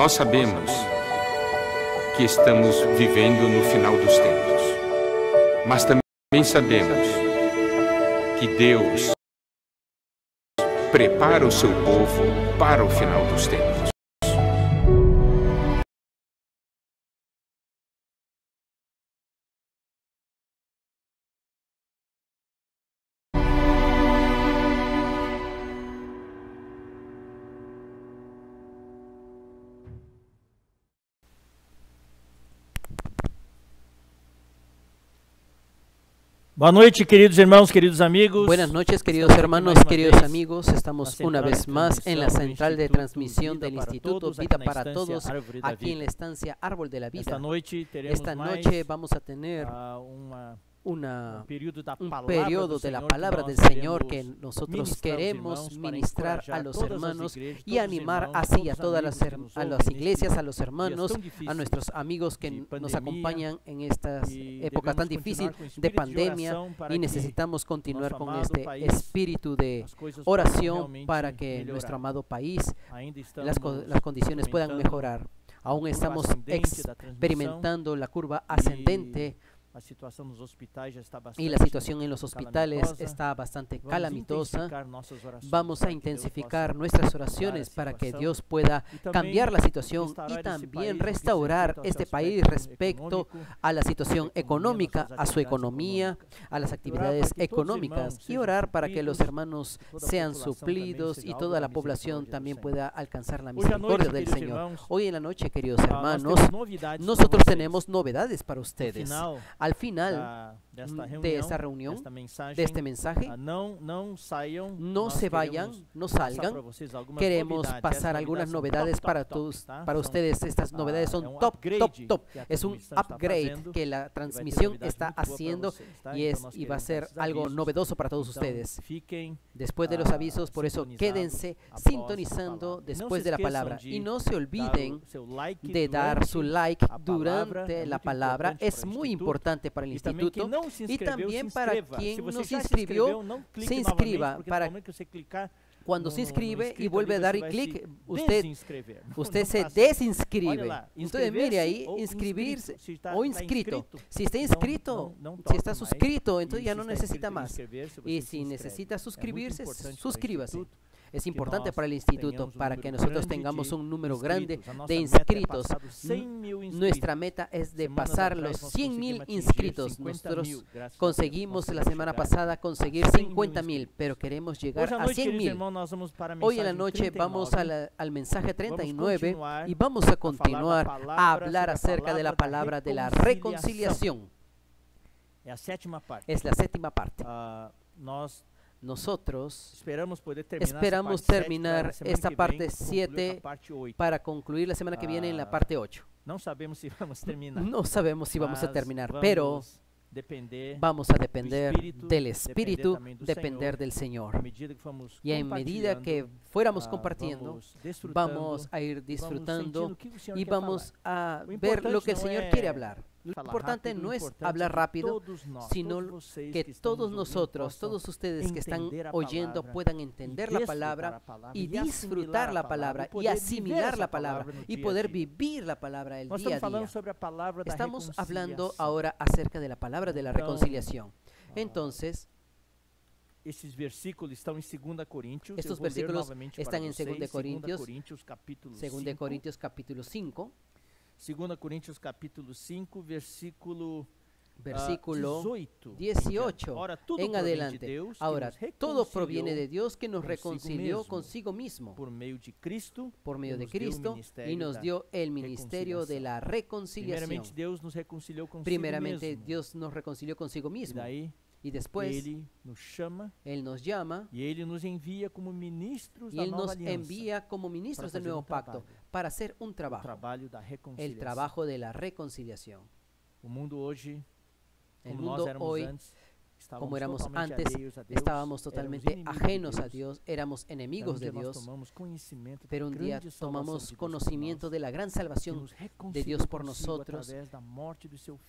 Nós sabemos que estamos vivendo no final dos tempos, mas também sabemos que Deus prepara o seu povo para o final dos tempos. Boa noite, queridos irmãos, queridos amigos. Buenas noches, queridos hermanos, queridos amigos. Estamos una vez más en la central de transmisión del Instituto Vida para Todos, aquí en la estancia Árbol de la Vida. Esta noche vamos a tener un periodo de la palabra del Señor que nosotros queremos ministrar a los hermanos y animar así a todas las iglesias, a los hermanos, a nuestros amigos que nos acompañan en esta época tan difícil de pandemia, y necesitamos continuar con este espíritu de oración para que nuestro amado país, las condiciones puedan mejorar. Aún estamos experimentando la curva ascendente y la situación en los hospitales está bastante calamitosa. Vamos a intensificar nuestras oraciones para que Dios pueda cambiar la situación y también restaurar este país respecto a la situación económica, a su economía, a las actividades económicas, y orar para que los hermanos sean suplidos y toda la población también pueda alcanzar la misericordia del Señor. Hoy en la noche, queridos hermanos, nosotros tenemos novedades para ustedes. Al final de esta reunión, de este mensaje, no se vayan, no salgan. Queremos pasar algunas novedades para ustedes. Estas novedades son top. Es un upgrade que la transmisión está haciendo y va a ser algo novedoso para todos ustedes. Después de los avisos, por eso quédense sintonizando después de la palabra. Y no se olviden de dar su like durante la palabra. Es muy importante para el instituto y también para quien no se inscribió, se inscriba. Para cuando se inscribe y vuelve a dar clic, usted se desinscribe. Entonces mire ahí, inscribirse o inscrito. Si está inscrito, si está suscrito, entonces ya no necesita más. Y si necesita suscribirse, suscríbase. Es importante para el instituto, para que nosotros tengamos un número grande de inscritos. Nuestra meta es de pasar los 100,000 inscritos. Nosotros conseguimos la semana pasada conseguir 50,000, pero queremos llegar a 100,000. Hoy en la noche vamos al mensaje 39 y vamos a continuar a hablar acerca de la palabra de la reconciliación. Es la séptima parte. Nosotros esperamos terminar esta parte 7 para concluir la semana que viene en la parte 8. No sabemos si vamos a terminar, pero vamos a depender del Espíritu, depender del Señor. Y en medida que fuéramos compartiendo, vamos a ir disfrutando y vamos a ver lo que el Señor quiere hablar. Lo importante no es hablar rápido, sino que todos nosotros, todos ustedes que están oyendo puedan entender la palabra y disfrutar la palabra y asimilar la palabra y poder vivir la palabra el día a día. Estamos hablando ahora acerca de la palabra de la reconciliación. Entonces, estos versículos están en 2 Corintios. Estos versículos están en 2 Corintios capítulo 5. 2 Coríntios capítulo 5, versículo 18 en adelante. Ahora, todo proviene de Dios que nos reconcilió consigo mismo por medio de Cristo y nos dio el ministerio de la reconciliación. Primeramente, Dios nos reconcilió consigo mismo. Y después, Él nos llama y Él nos envía como ministros del nuevo pacto para hacer un trabajo, el trabajo de la reconciliación. El mundo hoy, como éramos antes, estábamos totalmente ajenos a Dios, éramos enemigos de Dios, pero un día tomamos conocimiento de la gran salvación de Dios por nosotros,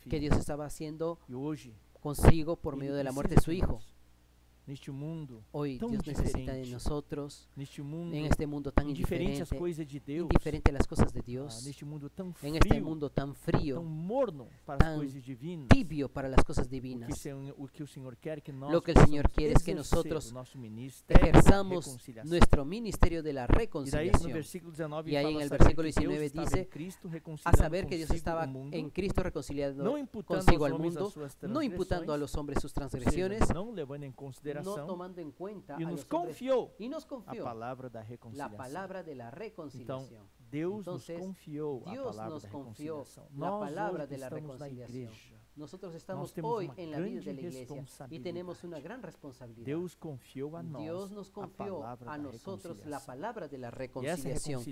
que Dios estaba haciendo consigo por medio de la muerte de su Hijo. Hoy Dios necesita de nosotros en este mundo tan indiferente a las cosas de Dios, en este mundo tan frío, tan tibio para las cosas divinas. Lo que el Señor quiere es que nosotros ejerzamos nuestro ministerio de la reconciliación. Y ahí en el versículo 19 dice, a saber que Dios estaba en Cristo reconciliando consigo al mundo, no imputando a los hombres sus transgresiones, no tomando en cuenta y nos confió la palabra de la reconciliación. Entonces, Dios nos confió la palabra de la reconciliación. Nosotros estamos hoy en la vida de la iglesia y tenemos una gran responsabilidad. Dios nos confió a nosotros la palabra de la reconciliación.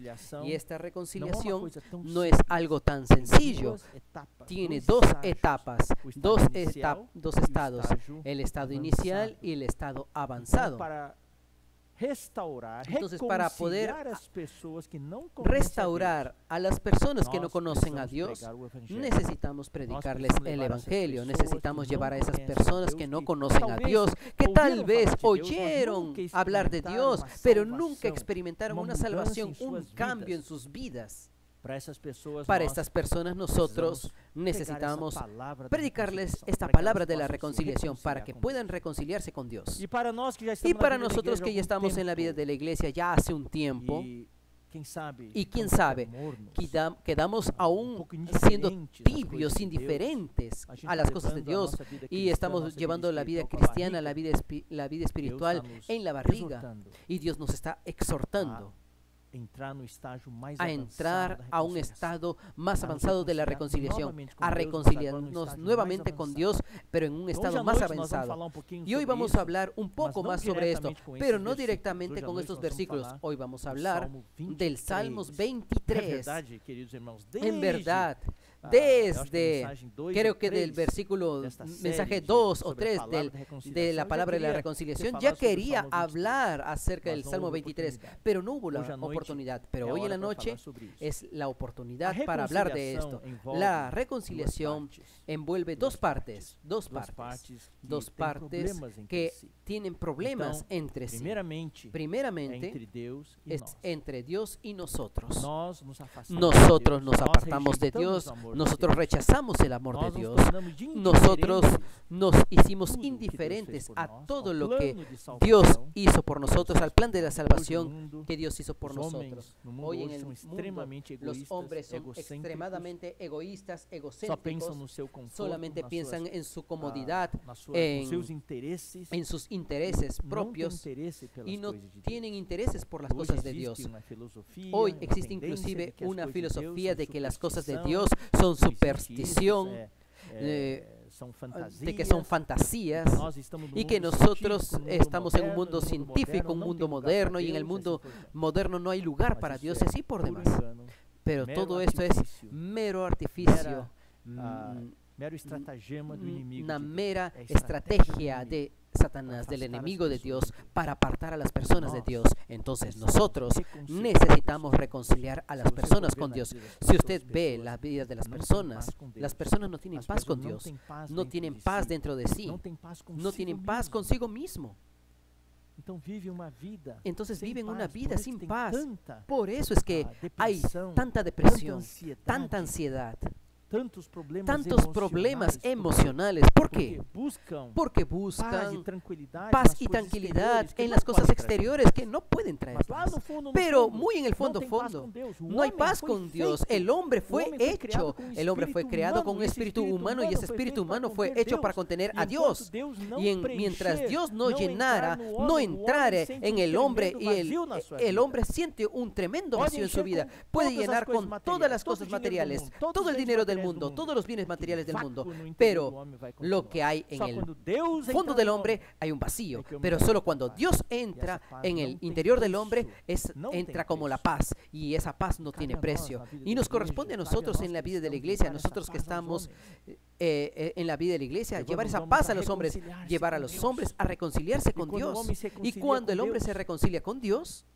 Y esta reconciliación no es algo tan sencillo. Tiene dos etapas, dos estados, el estado inicial y el estado avanzado. Entonces, para poder restaurar a las personas que no conocen a Dios, necesitamos predicarles el Evangelio, necesitamos llevar a esas personas que no conocen a Dios, que tal vez oyeron hablar de Dios, pero nunca experimentaron una salvación, un cambio en sus vidas. Para estas personas nosotros necesitamos predicarles esta palabra de la reconciliación para que puedan reconciliarse con Dios. Y para nosotros que ya estamos en la vida de la iglesia ya hace un tiempo, y quién sabe, quedamos aún siendo tibios, indiferentes a las cosas de Dios, y estamos llevando la vida cristiana, la vida espiritual en la barriga, y Dios nos está exhortando a entrar a un estado más avanzado de la reconciliación, a reconciliarnos nuevamente con Dios, pero en un estado más avanzado. Y hoy vamos a hablar un poco más sobre esto, pero no directamente con estos versículos. Hoy vamos a hablar del Salmos 23. En verdad, desde, creo que del versículo, mensaje 2 o 3 de la palabra de la reconciliación, ya quería hablar acerca del Salmo 23, pero no hubo la oportunidad. Pero hoy en la noche es la oportunidad para hablar de esto. La reconciliación envuelve dos partes que tienen problemas entre sí. Primeramente, es entre Dios y nosotros. Nosotros nos apartamos de Dios, nosotros rechazamos el amor de Dios, nosotros nos hicimos indiferentes a todo lo que Dios hizo por nosotros, al plan de la salvación que Dios hizo por nosotros. Hoy en el mundo los hombres son extremadamente egoístas, egocéntricos, solamente piensan en su comodidad, en sus intereses propios, y no tienen intereses por las cosas de Dios. Hoy existe inclusive una filosofía de que las cosas de Dios son superstición, de que son fantasías, y que nosotros estamos en un mundo científico, un mundo moderno, y en el mundo moderno no hay lugar para Dios y así por demás. Pero todo esto es mero artificio, una mera estrategia de Satanás, del enemigo de Dios, para apartar a las personas de Dios. Entonces nosotros necesitamos reconciliar a las personas con Dios. Si usted ve la vida de las personas no tienen paz con Dios, no tienen paz dentro de sí, no tienen paz consigo mismo. Entonces viven una vida sin paz. Por eso es que hay tanta depresión, tanta ansiedad, tantos problemas emocionales. ¿Por qué? Porque buscan paz y tranquilidad en las cosas exteriores que no pueden traer paz. Pero muy en el fondo, no hay paz con Dios. El hombre fue creado con un espíritu humano, y ese espíritu humano fue hecho para contener a Dios. Y mientras Dios no llenara, no entrare en el hombre, y el hombre siente un tremendo vacío en su vida. Puede llenar con todas las cosas materiales, todo el dinero del mundo, todos los bienes materiales del mundo, pero lo que hay en el fondo del hombre hay un vacío. Pero solo cuando Dios entra en el interior del hombre, entra como la paz, y esa paz no tiene precio. Y nos corresponde a nosotros en la vida de la iglesia, a nosotros que estamos en la vida de la iglesia, llevar esa paz a los hombres, llevar a los hombres a reconciliarse con Dios. Y cuando el hombre se reconcilia con Dios,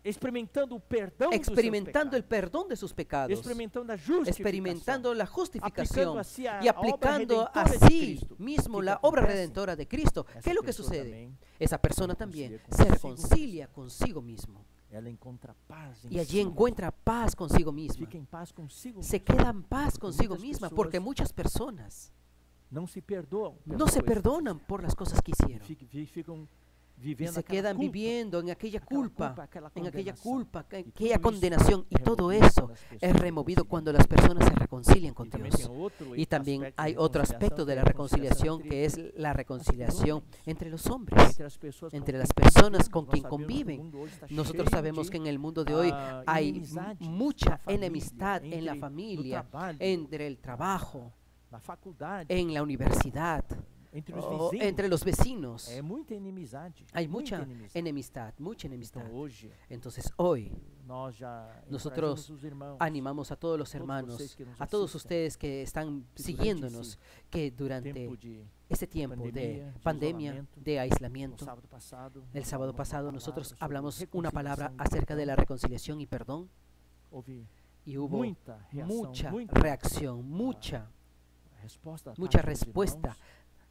experimentando el perdón de sus pecados, experimentando la justificación y aplicando así mismo la obra redentora de Cristo. ¿Qué es lo que sucede? Esa persona también se reconcilia consigo mismo. Y allí encuentra paz consigo misma. Se queda en paz consigo misma, porque muchas personas no se perdonan por las cosas que hicieron. Y se quedan viviendo en aquella culpa, aquella condenación. Y todo eso es removido cuando las personas se reconcilian con Dios. Y también hay otro aspecto de la reconciliación, que es la reconciliación entre los hombres, entre las personas con quien conviven. Nosotros sabemos que en el mundo de hoy hay mucha enemistad en la familia, entre el trabajo, en la universidad, entre los vecinos. Hay mucha enemistad, mucha enemistad. Entonces hoy nosotros animamos a todos los hermanos, a todos ustedes que están siguiéndonos, que durante este tiempo de pandemia, de aislamiento, el sábado pasado nosotros hablamos una palabra acerca de la reconciliación y perdón, y hubo mucha reacción, mucha respuesta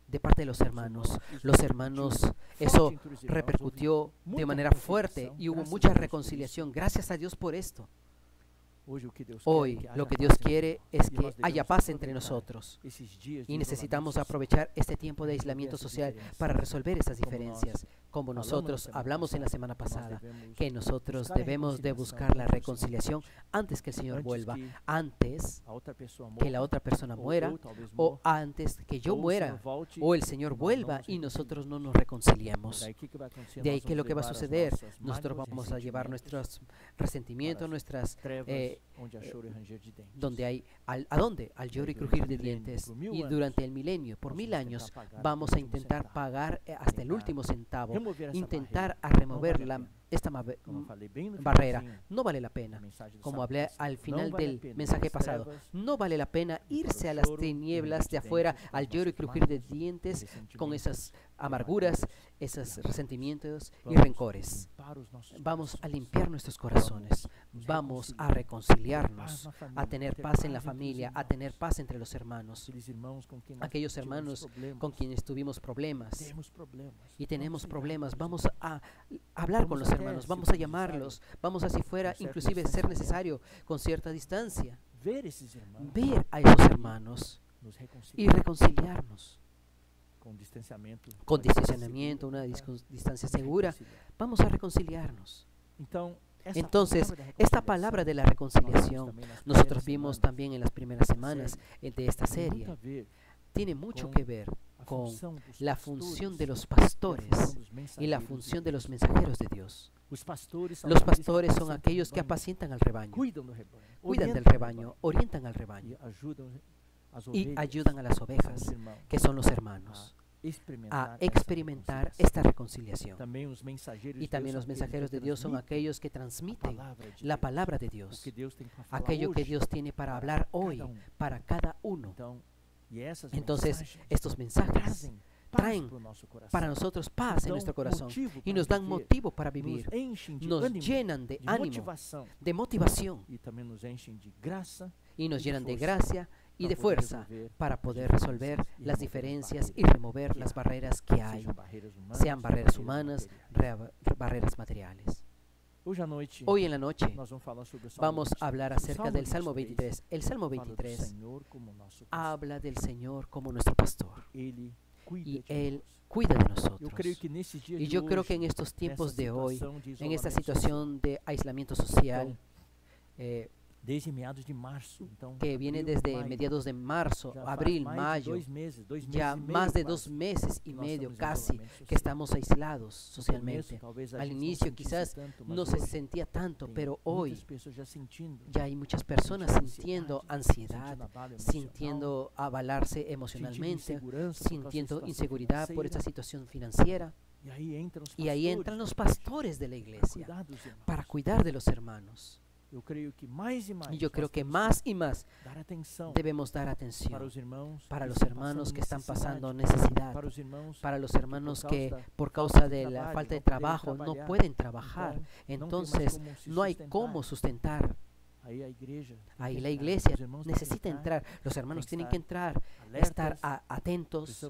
de parte de los hermanos. Los hermanos, eso repercutió de manera fuerte y hubo mucha reconciliación. Gracias a Dios por esto. Hoy lo que Dios quiere es que haya paz entre nosotros, y necesitamos aprovechar este tiempo de aislamiento social para resolver esas diferencias. Como nosotros hablamos en la semana pasada, que nosotros debemos de buscar la reconciliación antes que el Señor vuelva, antes que la otra persona muera, o antes que yo muera, o el Señor vuelva y nosotros no nos reconciliemos. De ahí que lo que va a suceder, nosotros vamos a llevar nuestros resentimientos, nuestras donde hay ¿a dónde? Al lloro y crujir de dientes. Y durante el milenio, por 1000 años, vamos a intentar pagar hasta el último centavo, intentar a remover esta barrera. No vale la pena. Como hablé al final del mensaje pasado, no vale la pena irse a las tinieblas de afuera, al lloro y crujir de dientes, con esas amarguras, esos resentimientos y rencores. Vamos a limpiar nuestros corazones, vamos a reconciliarnos, a tener paz en la familia, a tener paz entre los hermanos, aquellos hermanos con quienes tuvimos problemas y tenemos problemas. Vamos a hablar con los hermanos, vamos a llamarlos, vamos a, si fuera inclusive ser necesario, con cierta distancia, ver a esos hermanos y reconciliarnos. Con distanciamiento, una distancia segura, vamos a reconciliarnos. Entonces, esta palabra de la reconciliación, nosotros vimos también en las primeras semanas de esta serie, tiene mucho que ver con la función de los pastores y la función de los mensajeros de Dios. Los pastores son aquellos que apacientan al rebaño, cuidan del rebaño, orientan al rebaño y ayudan a las ovejas, que son los hermanos, a experimentar esta reconciliación. Y también los mensajeros de Dios son aquellos que transmiten la palabra de Dios, aquello que Dios tiene para hablar hoy para cada uno. Entonces, estos mensajes traen para nosotros paz en nuestro corazón y nos dan motivo para vivir, nos llenan de ánimo, de motivación, y nos llenan de gracia y de fuerza para poder resolver las diferencias y remover las barreras que hay, sean barreras humanas, barreras materiales. Hoy en la noche vamos a hablar acerca del Salmo 23. El Salmo 23 habla del Señor como nuestro pastor, y Él cuida de nosotros. Y yo creo que en estos tiempos de hoy, en esta situación de aislamiento social, que viene desde mediados de marzo, abril, mayo, ya más de 2 meses y medio casi que estamos aislados socialmente. Al inicio quizás no se sentía tanto, pero hoy ya hay muchas personas sintiendo ansiedad, sintiendo avalarse emocionalmente, sintiendo inseguridad por esta situación financiera. Y ahí entran los pastores de la iglesia para cuidar de los hermanos. Y yo creo que más y más debemos dar atención para los hermanos que están pasando necesidad, para los hermanos que por causa de la falta de trabajo no pueden trabajar. Entonces no hay cómo sustentar. Ahí la iglesia necesita entrar, los hermanos tienen que entrar, estar atentos,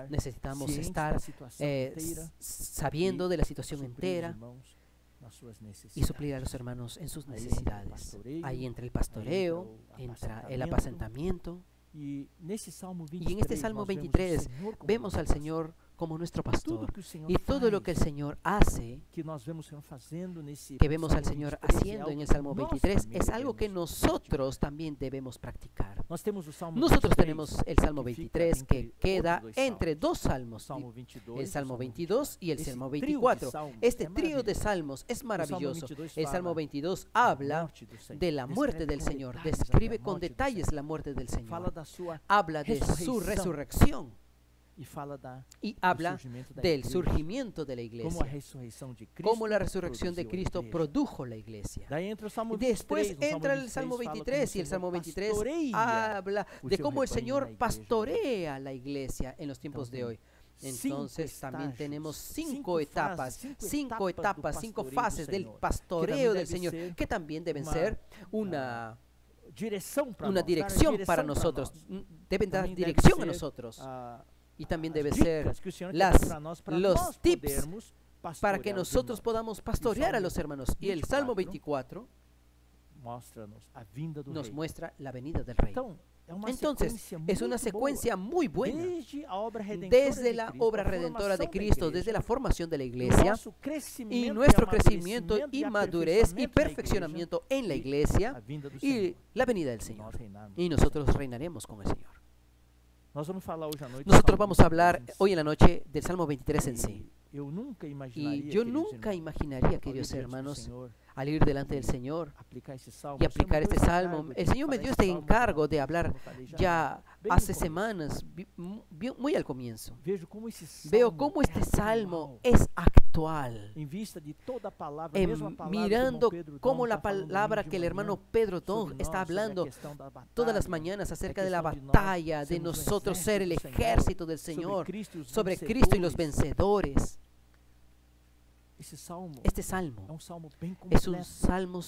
necesitamos estar sabiendo de la situación entera y suplir a los hermanos en sus necesidades. Ahí entra el pastoreo, entra el apacentamiento. Y en este Salmo 23 vemos al Señor como nuestro pastor, y todo lo que el Señor hace, que vemos al Señor haciendo en el Salmo 23, es algo que nosotros también debemos practicar. Nosotros tenemos el Salmo 23 que queda entre dos salmos, el Salmo 22 y el Salmo 24. Este trío de salmos es maravilloso. El Salmo 22 habla de la muerte del Señor, describe con detalles la muerte del Señor, habla de su resurrección y habla del surgimiento de la iglesia, cómo la resurrección de Cristo produjo la iglesia. Después entra el Salmo 23 y el Salmo 23 habla de cómo el Señor pastorea la iglesia en los tiempos de hoy. Entonces también tenemos cinco etapas, cinco fases del pastoreo del Señor, que también deben ser una dirección para nosotros, deben dar dirección a nosotros. Y también debe ser los tips para que nosotros podamos pastorear a los hermanos. Y el Salmo 24 nos muestra la venida del Rey. Entonces, es una secuencia muy buena. Desde la obra redentora de Cristo, desde la formación de la iglesia, y nuestro crecimiento y madurez y perfeccionamiento en la iglesia, y la venida del Señor. Y nosotros reinaremos con el Señor. Nosotros vamos a hablar hoy en la noche del Salmo 23 en sí. Y yo nunca imaginaría, queridos hermanos, al ir delante del Señor y aplicar este salmo. El Señor me dio este encargo de hablar ya hace semanas, muy al comienzo. Veo cómo este salmo es actual, mirando cómo la palabra que el hermano Pedro Dong está hablando todas las mañanas acerca de la batalla, de nosotros ser el ejército del Señor, sobre Cristo y los vencedores. Este salmo es un salmo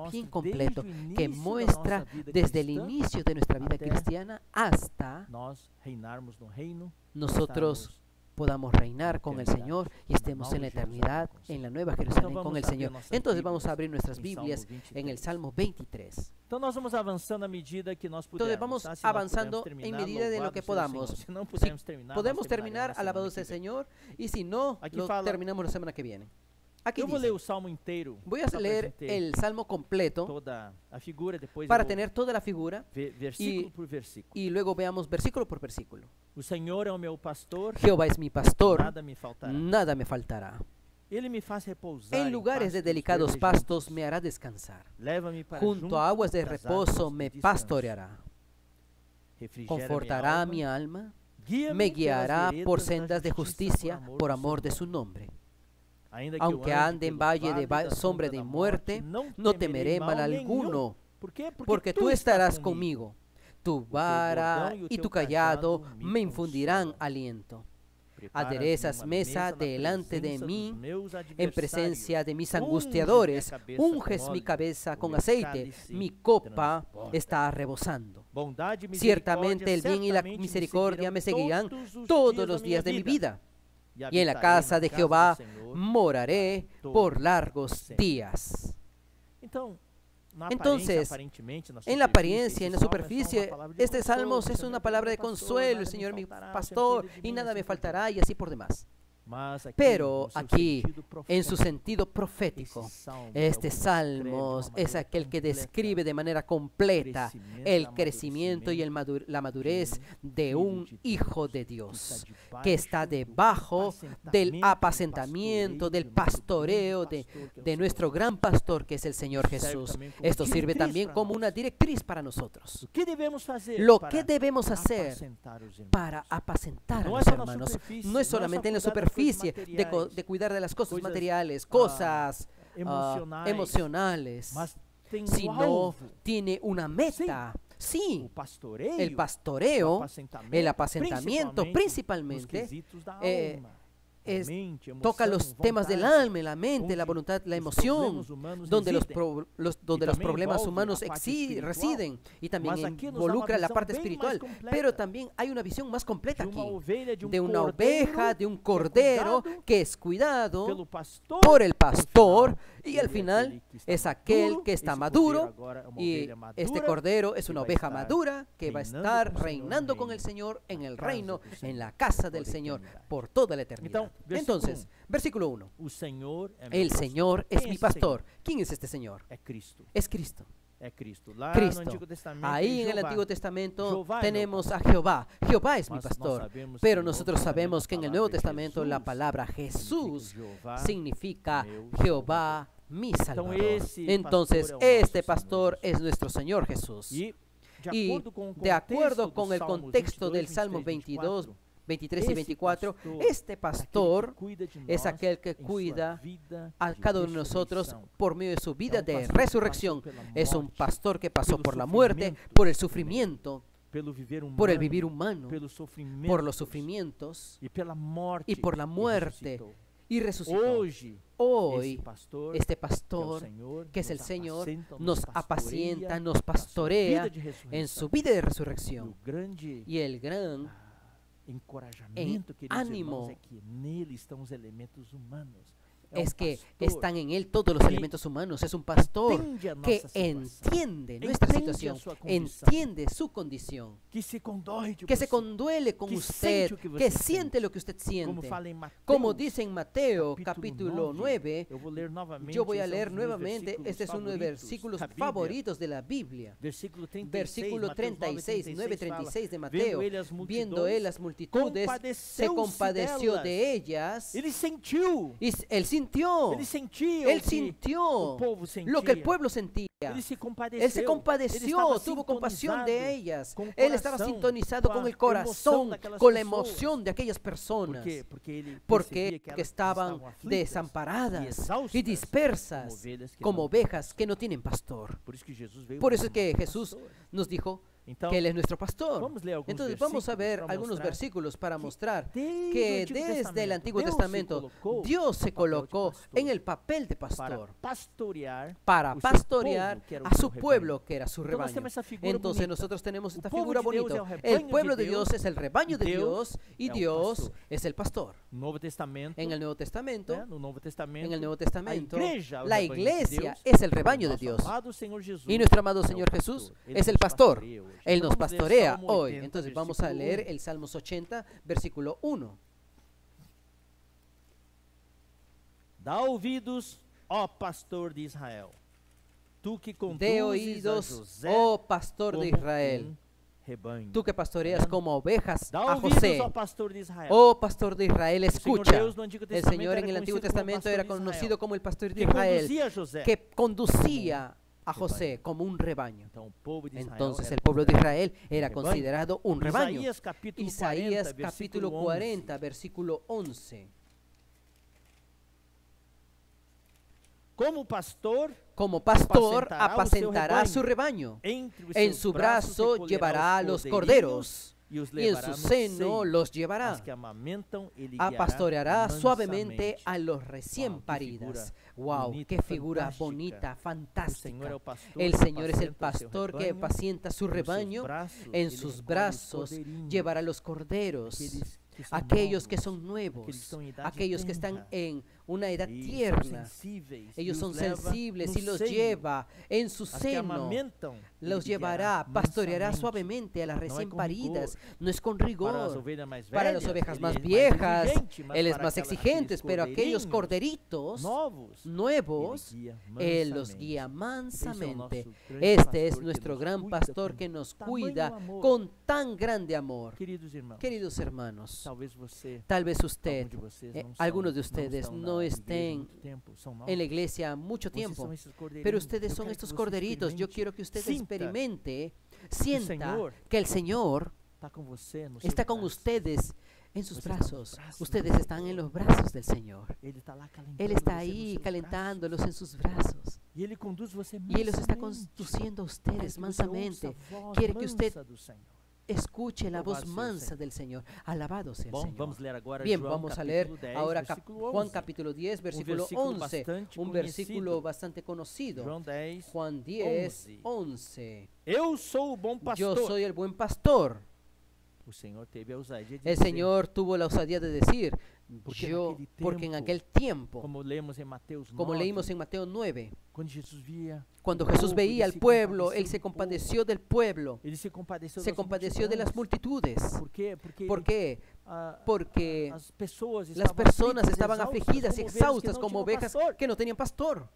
bien completo que muestra desde el inicio de nuestra vida cristiana hasta nosotros podamos reinar con el Señor y estemos en la eternidad, en la Nueva Jerusalén con el Señor. Entonces vamos a abrir nuestras Biblias en el Salmo 23. Entonces vamos avanzando en medida de lo que podamos. Si podemos terminar alabados al Señor, y si no, lo terminamos la semana que viene. Aquí voy a leer el Salmo completo para tener toda la figura y luego veamos versículo por versículo. Jehová es mi pastor, nada me faltará. En lugares de delicados pastos me hará descansar. Junto a aguas de reposo me pastoreará. Confortará mi alma, me guiará por sendas de justicia por amor de su nombre. Aunque ande en valle de sombra de muerte, no temeré mal alguno, porque tú estarás conmigo. Tu vara y tu cayado me infundirán aliento. Aderezas mesa delante de mí, en presencia de mis angustiadores. Unges mi cabeza con aceite, mi copa está rebosando. Ciertamente el bien y la misericordia me seguirán todos los días de mi vida, y en la casa de Jehová moraré por largos días. Entonces, en la apariencia, en la superficie, este salmo es una palabra de consuelo: el Señor mi pastor y nada me faltará, y así por demás. Pero aquí, en su sentido profético, este salmo es aquel que describe de manera completa el crecimiento y la madurez de un hijo de Dios, que está debajo del apacentamiento, del pastoreo de nuestro gran pastor, que es el Señor Jesús. Esto sirve también como una directriz para nosotros. Lo que debemos hacer para apacentar a los hermanos no es solamente en la superficie, de cuidar de las cosas materiales, cosas emocionales, sino tiene una meta. Sí, el pastoreo, el apacentamiento principalmente toca los temas del alma, la mente, la voluntad, la emoción, donde los problemas humanos residen, y también involucra la parte espiritual. Pero también hay una visión más completa aquí, de una oveja, de un cordero que es cuidado por el pastor, y al final es aquel que está maduro, y este cordero es una oveja madura que va a estar reinando con el Señor en el reino, en la casa del Señor por toda la eternidad. Entonces, versículo 1. El Señor es mi pastor. ¿Quién es este Señor? Es Cristo. Cristo. Ahí en el Antiguo Testamento tenemos a Jehová. Jehová es mi pastor. Pero nosotros sabemos que en el Nuevo Testamento la palabra Jesús significa Jehová mi Salvador. Entonces, este pastor es nuestro Señor Jesús. Y de acuerdo con el contexto del Salmo 22, 23 y 24, este pastor es aquel que cuida a cada uno de nosotros por medio de su vida de resurrección. Es un pastor que pasó por la muerte, por el sufrimiento, por el vivir humano, por los sufrimientos y por la muerte, y resucitó. Hoy, este pastor, que es el Señor, nos apacienta, nos pastorea en su vida de resurrección. Y el gran ánimo es que están en él todos los elementos humanos. Es un pastor que entiende nuestra situación, entiende su condición, que se conduele con usted, que siente lo que usted siente. Como dice en Mateo capítulo 9, yo voy a leer nuevamente, este es uno de los versículos favoritos de la Biblia. Versículo 36, 9:36 de Mateo. Viendo él las multitudes, se compadeció de ellas. Y él sintió lo que el pueblo sentía. Él se compadeció, tuvo compasión de ellas. Él estaba sintonizado con el corazón, con la emoción de aquellas personas, porque estaban desamparadas y dispersas como ovejas que no tienen pastor. Por eso es que Jesús nos dijo que Él es nuestro pastor. Entonces vamos a ver algunos versículos para mostrar que desde el Antiguo Testamento Dios se colocó en el papel de pastor para pastorear a su pueblo, que era su rebaño. Entonces nosotros tenemos esta figura bonita. El pueblo de Dios es el rebaño de Dios, y Dios es el pastor. En el Nuevo Testamento, la iglesia es el rebaño de Dios, y nuestro amado Señor Jesús es el pastor. Él nos pastorea hoy. Entonces vamos a leer el Salmos 80, versículo 1. Da ouvidos, ó pastor de Israel, tú que De conduzes a oídos, José oh pastor de como Israel, rebaño. tú que pastoreas como ovejas Da a ouvidos, José. ó pastor de Israel. Oh pastor de Israel, escucha. Deus no Antigo El Testamento Señor en era el Antiguo conhecido como Testamento pastor era de Israel, conocido como el pastor de que Israel, conduzia a José. que conducía a José como un rebaño. Então, o povo de Israel Entonces era el pueblo de Israel era rebaño. considerado un rebaño. Isaías Isaías capítulo 40, versículo 11. Como pastor apacentará su rebaño. En su brazo llevará a los corderos, y en su seno los llevará. Pastoreará suavemente a los recién paridas. Wow, qué figura bonita, fantástica. El Señor es el pastor que apacienta su rebaño. En sus brazos llevará los corderos, aquellos que son nuevos, aquellos que están en una edad tierna. Ellos son sensibles y los lleva en su seno. Los llevará, pastoreará suavemente a las recién paridas. No es con rigor. Para las ovejas más viejas, Él es más exigente, pero aquellos corderitos nuevos, Él los guía mansamente. Este es nuestro gran pastor que nos cuida con tan grande amor. Queridos hermanos, tal vez usted, algunos de ustedes no estén en la iglesia mucho tiempo, pero ustedes son estos corderitos. Yo quiero que usted experimente, sienta que el Señor está con ustedes en sus brazos. Ustedes están en los brazos del Señor. Él está ahí calentándolos en sus brazos. E Ele conduz você Y Él los está mansamente. conduciendo a Quer ustedes que você mansamente. ouça a voz Quiere que usted mansa do Senhor. escuche la voz Louvado sea el mansa Señor. del Señor. Alabado sea el Bom, Señor. vamos ler agora Bien, João, vamos a leer capítulo 10, ahora versículo Juan 11. capítulo 10, versículo versículo 11, bastante un versículo conhecido. bastante conocido. João 10, Juan 10, 11. 11. Eu sou o bom pastor. Yo soy el buen pastor. O Senhor teve a ousadia de El dizer, Señor tuvo la osadía de decir, Porque yo, naquele porque en tempo, aquel tiempo, como lemos em Mateus 9, como leímos en Mateo 9, quando Jesus via cuando o Jesús povo, veía ele al se pueblo, compadeceu Él se do povo. compadeció del pueblo, Ele se compadeceu se das compadeció de las multidões. multitudes. Por quê? Porque ¿Por qué? Porque as pessoas las estavam personas aflitas, estaban afligidas y exhaustas como ovelhas ovejas que no tenían pastor.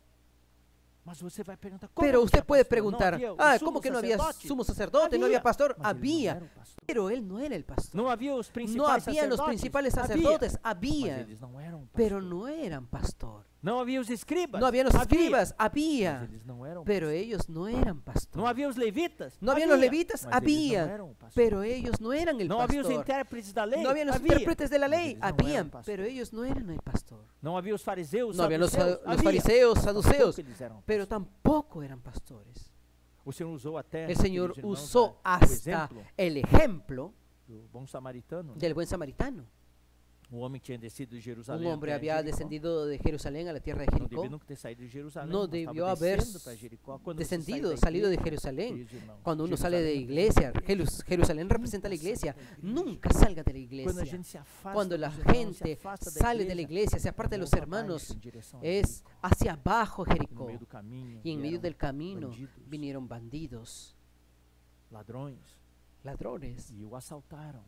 Mas você vai perguntar, como Pero não usted tinha puede pastor? preguntar, Não havia o ah, sumo ¿cómo que no había sacerdote? sumo sacerdote? No había pastor. Mas ele não Había, era o pastor. pero él no era el pastor. Não havia os No principais habían los sacerdotes? principales Havia. sacerdotes, Mas había, eles não eram pastor. pero no eran pastor. Não havia os escribas? No habían los Havia. escribas, Mas había, eles não eram pero pastor. ellos no eran pastor. Não havia os levitas? No habían los Havia. levitas, Mas eles não había, eram pastor. pero ellos no eran el Não havia os pastor. intérpretes da lei? No habían los Havia. intérpretes de la Mas ley, eles não eram habían, pastor. pero ellos no eran el pastor. Não havia os fariseus? No habían los saduceus? fariseos, Havia. saduceos, Tampouco eles eram pero pastor. tampoco eran pastores. O Senhor usou até, El Señor queridos irmãos, usó o hasta exemplo el ejemplo do bom samaritano, né? del buen samaritano. Um homem que tinha descido de Un Jerusalém hombre até había Jericó. descendido de Jerusalén a la tierra de Não Jericó, devia nunca ter saído de Jerusalém. no mas debió estava haber descendo para Jericó. Quando você sai descendido, da salido de igreja, Jerusalén. queridos irmãos, Cuando uno sale de Jerusalém iglesia, representa a Jerusalén representa la iglesia, nunca salga de la Quando a iglesia. gente se afasta Cuando la dos irmãos, se gente afasta da sale de la iglesia, se aparta de los vão para hermanos, baixo, em direção a es Jericó. hacia abajo No Jericó. meio do caminho, Y en medio vieram del camino bandidos, vinieron bandidos, ladrões, ladrones, e o assaltaram.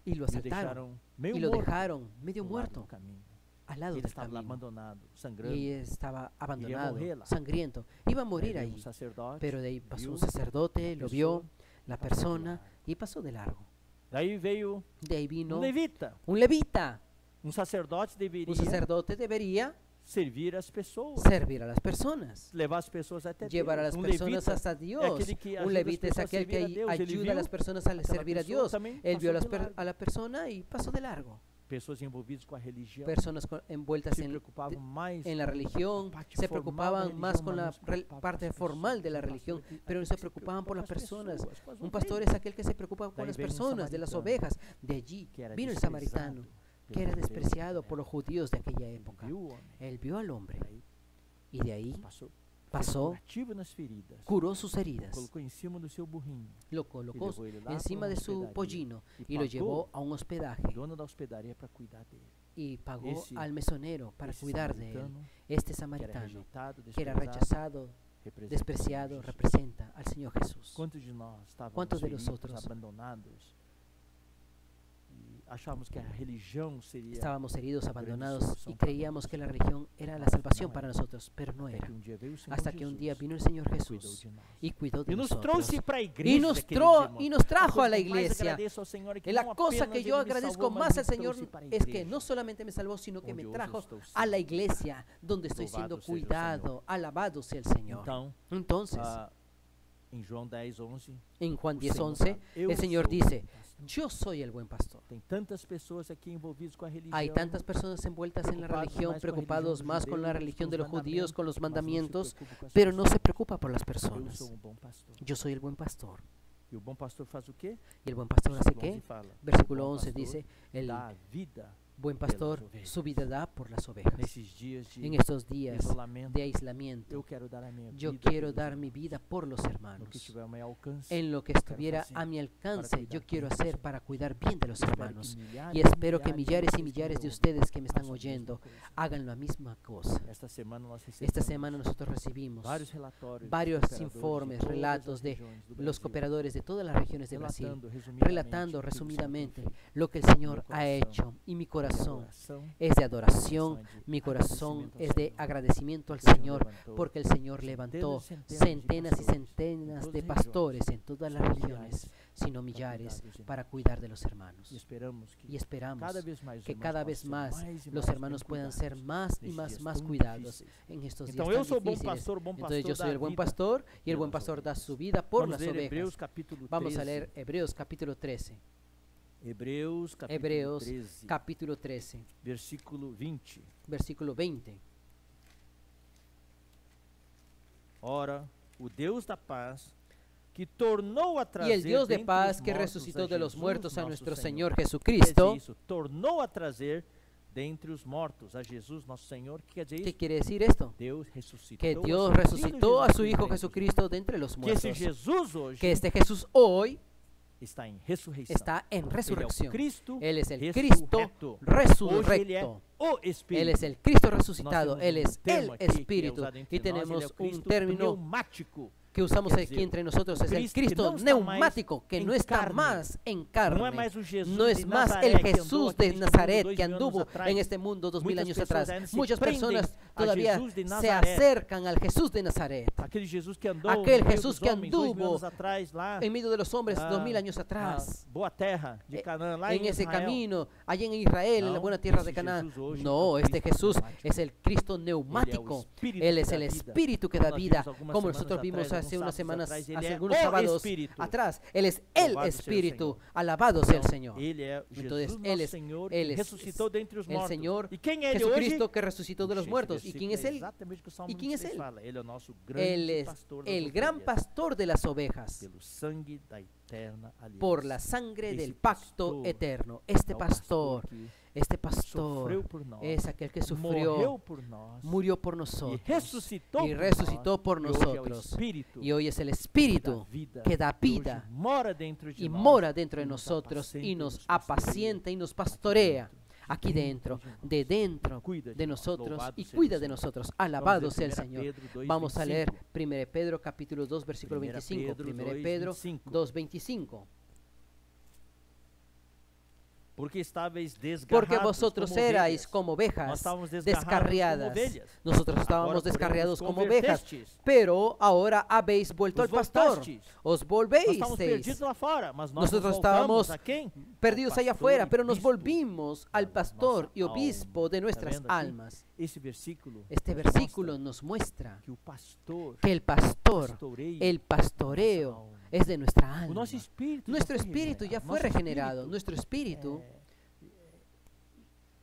y lo E o asaltaron deixaram meio y lo morto dejaron medio do lado muerto do caminho. al lado Ele del estava lá camino. abandonado, sangrando. Y estaba abandonado, morrer lá. sangriento. Iba a Aí morir veio ahí. sacerdote, Pero de ahí pasó viu un sacerdote, lo vio, pessoa, la passou de persona, largo. y pasó de largo. Daí veio De ahí vino um levita. un levita. Um sacerdote deveria Un sacerdote debería servir as pessoas, servir a las personas, levar as pessoas até llevar a Deus. las Um personas levita hasta é Dios. aquele que ajuda Un as levita es pessoas a aquel que servir a Deus. Ele ayuda a viu las personas a aquela servir a pessoa Dios. também, Él vio a, passou de largo. a la persona y pasó de largo. Pessoas envolvidas com a religião Personas envueltas se en preocupavam mais la com religión, a parte se formal da preocupaban más religião, con la mas não se preocupavam com parte as formal de la pessoas. religión, Um pastor pero no que se se preocupaban por las preocupa com as personas. pessoas, com as Un pastor ovelhas. es aquel que se preocupa con Daí las vem um personas, de las samaritano, ovejas. De allí que era vino el desprezado samaritano, que pelos era judeus despreciado daquela por los época. judíos de aquella Ele época. viu o homem, Él vio al hombre daí y de ahí passou, pasó, fez curativo nas feridas, curó sus heridas, colocou em cima do seu burrinho. lo colocó levou ele lá encima pra de uma su hospedaria pollino e y lo pagou llevó a un o hospedaje dono da hospedaria para cuidar dele. y pagó Ese- al mesonero para Esse cuidar de él. samaritano, Este que era samaritano, rejeitado, que era desprezado, rechazado, representa despreciado, Jesus. representa al Señor Jesús. Quantos de nós estávamos ¿Cuántos de feridos, nosotros abandonados e achávamos que a religião seria Estábamos heridos, abandonados solución y para creíamos nosotros. que la religión era la Mas salvación não para era. nosotros, pero no até era. que dia veio o Senhor Hasta que un día Jesus vino el Señor e cuidou Jesús de nós. y cuidó de E nos nosotros. trouxe para a igreja, Y nos, queridos irmãos. y nos trajo A a la coisa que mais iglesia. agradeço ao Senhor é que Y la não cosa apenas que yo Ele me agradezco salvou, más mas al me Señor trouxe para a es que igreja. no solamente me salvó, sino que me Onde hoje trajo estou sendo. a la iglesia donde estoy Louvado siendo seja o cuidado. Señor. Alabado sea el Señor. Então, Entonces, em João 10:11, en Juan o 10:11, Senhor fala, "Eu el Señor sou o dice, bom pastor". yo soy el buen pastor. Tem tantas pessoas aqui envolvidas com a religião. Hay tantas personas envueltas en la preocupados religión, más con la preocupados religión de más los con la judeos, religión con de los los judíos, con los mas mandamientos, não se preocupa com as pero no pessoas. se preocupa por las Eu personas. sou um bom pastor. Yo soy el buen pastor. E o bom pastor faz o quê? Y el buen pastor hace Versículo qué? 11 fala, Versículo "O bom 11 pastor dice, el dá a vida buen pastor pelas ovejas". su vida da por las ovejas. Nesses dias de En estos días isolamento, de aislamiento, eu quero dar a minha yo vida quiero pelos dar irmãos. mi vida por los No que hermanos. estiver ao meu alcance. En lo que quero estuviera fazer a mi para alcance, cuidar yo bem quiero dos hacer irmãos. para cuidar bien de los Espero que hermanos. milhares Y espero que de millares y vocês que millares de me ustedes que me están façam a mesma oyendo coisa. hagan la misma cosa. Esta semana nós recebemos Esta semana nosotros recibimos vários relatórios, varios dos cooperadores informes, de todas relatos as de regiões do los Brasil, cooperadores de todas las regiones de Brasil, relatando relatando resumidamente resumidamente tudo que o Senhor lo que el Señor Mi ha corazón hecho. Y mi tem. corazón Adoração, es de adoración, mi corazón es de agradecimiento al Señor, porque el Señor levantó centenas y centenas de pastores en todas las regiones, sino millares, para cuidar de los hermanos. E esperamos que Y esperamos cada vez mais os que irmãos cada possam vez ser más mais e los mais hermanos bem puedan cuidados ser más y nesses más, dias más tão cuidados difíceis. en estos días Então tan eu sou bom difíciles. pastor, bom Entonces yo pastor soy dá el buen vida pastor y el buen pelas pastor da ovelhas. su vida por Vamos las ler Hebreus ovejas. capítulo 13. Vamos a leer Hebreos capítulo 13. Hebreus capítulo Hebreos 13, capítulo 13, versículo 20. versículo 20. Ora, o Deus da paz, que tornou a trazer y el Dios de dentre paz os que mortos resucitó a de los Jesus, muertos a nosso nuestro Senhor. Señor Jesucristo. Quer dizer isso, tornou a trazer dentre os mortos a Jesus, nosso Senhor. Que quer dizer ¿Qué isso? quiere decir esto? Deus ressuscitou Que a Dios seu resucitó a filho su Jesus Hijo dentre os Jesucristo de entre los mortos. Que esse muertos. Jesus hoje Que este Jesús hoy está em ressurreição. está en Ele é o resurrección. Cristo Él es el ressurreto. Cristo Hoje ele é resurrecto. o Espírito. Él es el Cristo resucitado. Nós Él temos es termo el aqui que é Espíritu. usado entre Y nós, ele é tenemos o un Cristo término pneumático. que usamos Quer aquí dizer, entre nosotros, es el Cristo que Cristo não está mais neumático, que em no está carne. más en Não é carne. mais o Jesus No es de más Nazaré el que andou Jesús aqui de neste Nazaret mundo que 2000 anos anduvo atrás. en este mundo 2000 Muitas años pessoas atrás. ainda se Muchas prendem personas a todavía Jesus de se Nazaré. acercan al Jesús de Nazaret, Aquele Jesus que andou Aquel no meio Jesús dos que homens 2000 anduvo anos atrás lá en medio de los hombres Ah, 2000 años na atrás, boa terra de Canaã, lá en ese Israel. camino, allá en Israel, en la No, buena tierra ese de Canaán. Jesús hoje No, é o este Cristo Jesús neumático. es el Cristo Ele é o neumático. Espírito Él que es dá el vida. Espíritu que Como da nós vida, vimos algumas como semanas nosotros vimos atrás, hace alguns unas sábados semanas, atrás, ele hace é algunos o sábados Espíritu. atrás. Él es el Louvado seja o Espíritu, Senhor. alabado sea el Então, Señor. Ele é Entonces, Jesus, Él nosso es- Senhor, Él que es ressuscitou dentre os el mortos. Señor E quem é Ele Jesucristo hoje? que resucitó de los Esse muertos. ¿Y versículo quién es Él? exatamente o que o Salmo ¿Y quién es 26 Él? fala. Ele é o nosso Él grande es pastor das el gran ovelhas, pastor de las ovejas, pelo sangue da eterna aliança. por la sangre Ese del pacto pastor eterno. é Este o pastor, que este pastor sofreu por nós, es aquel que morreu sufrió, por nós murió por e nosotros ressuscitou y por resucitó nós, por e hoje é o nosotros. Espírito Y hoy es el que dá Espíritu vida, que da que hoje vida mora dentro de y nós, mora dentro de e nos nosotros y nos pastoreia apacienta y nos pastorea aquí dentro dentro, de de dentro cuida de nós, nosotros louvado y seja o cuida de Senhor. nosotros. Alabado Vamos a sea el ler 1 Señor. Pedro 2, Vamos a leer 25. 1 Pedro capítulo 2 versículo 1 25. Pedro 1 2, Pedro 25. 2:25. Porque estáveis desgarrados Porque vosotros como erais ovelhas. como Nós ovejas estávamos descarriadas. como ovelhas. Nosotros Agora, estábamos porém, descarriados vos como ovejas. convertestes. Pero ahora habéis vuelto Vos al pastor. voltastes. Os Nós volvéis. estávamos perdidos lá fora, mas nós Nosotros nos estábamos voltamos a quem? Perdidos Ao allá pastor afuera, e pero nos bispo volvimos al da pastor nossa y obispo alma. de nuestras Tá vendo aqui? almas. Esse versículo Este nos versículo mostra nos muestra que o pastor, que el pastor, pastoreia el nossa pastoreo alma. es de nuestra O alma. nosso espírito Nuestro já foi espíritu ya regenerado. fue Nosso regenerado. espírito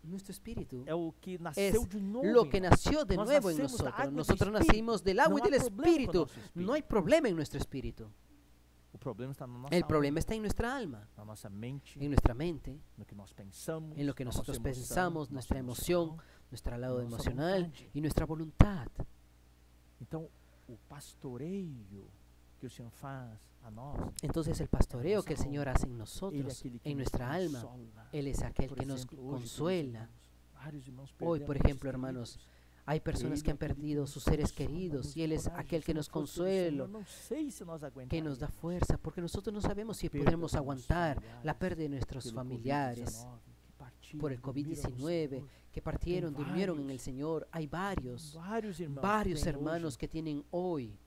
Nuestro espíritu, é o que es nasceu de novo. lo em que nós. nació de Nós nuevo en nascemos da nosotros. água e do Nosotros Espírito. nacimos del agua y Não há del problema com o espíritu. nosso espírito. No hay problema en nuestro espíritu. O problema está na nossa El alma, problema está en nuestra alma, na nossa mente, en nuestra mente, no que nós pensamos, en lo que na nossa nosotros emoção, pensamos, nuestra nossa emoción, nuestro lado nuestra emocional vontade. y nuestra voluntad. Então, o pastoreio que o Senhor faz a nós, Entonces el pastoreo nossa que el alma. Señor hace en Ele é nosotros, aquele que en nos nuestra alma, consola. Él es aquel Por que nos exemplo, hoje, consuela. vários irmãos Hoy, por perdemos ejemplo, seres hermanos, queridos. hay personas que han perdido sus seres queridos y Él es aquel que nos consuela, que nos da fuerza, porque nosotros no sabemos si podremos aguantar la pérdida de nuestros familiares por el COVID-19, que partieron, durmieron en el Señor. Hay varios hermanos que tienen hoy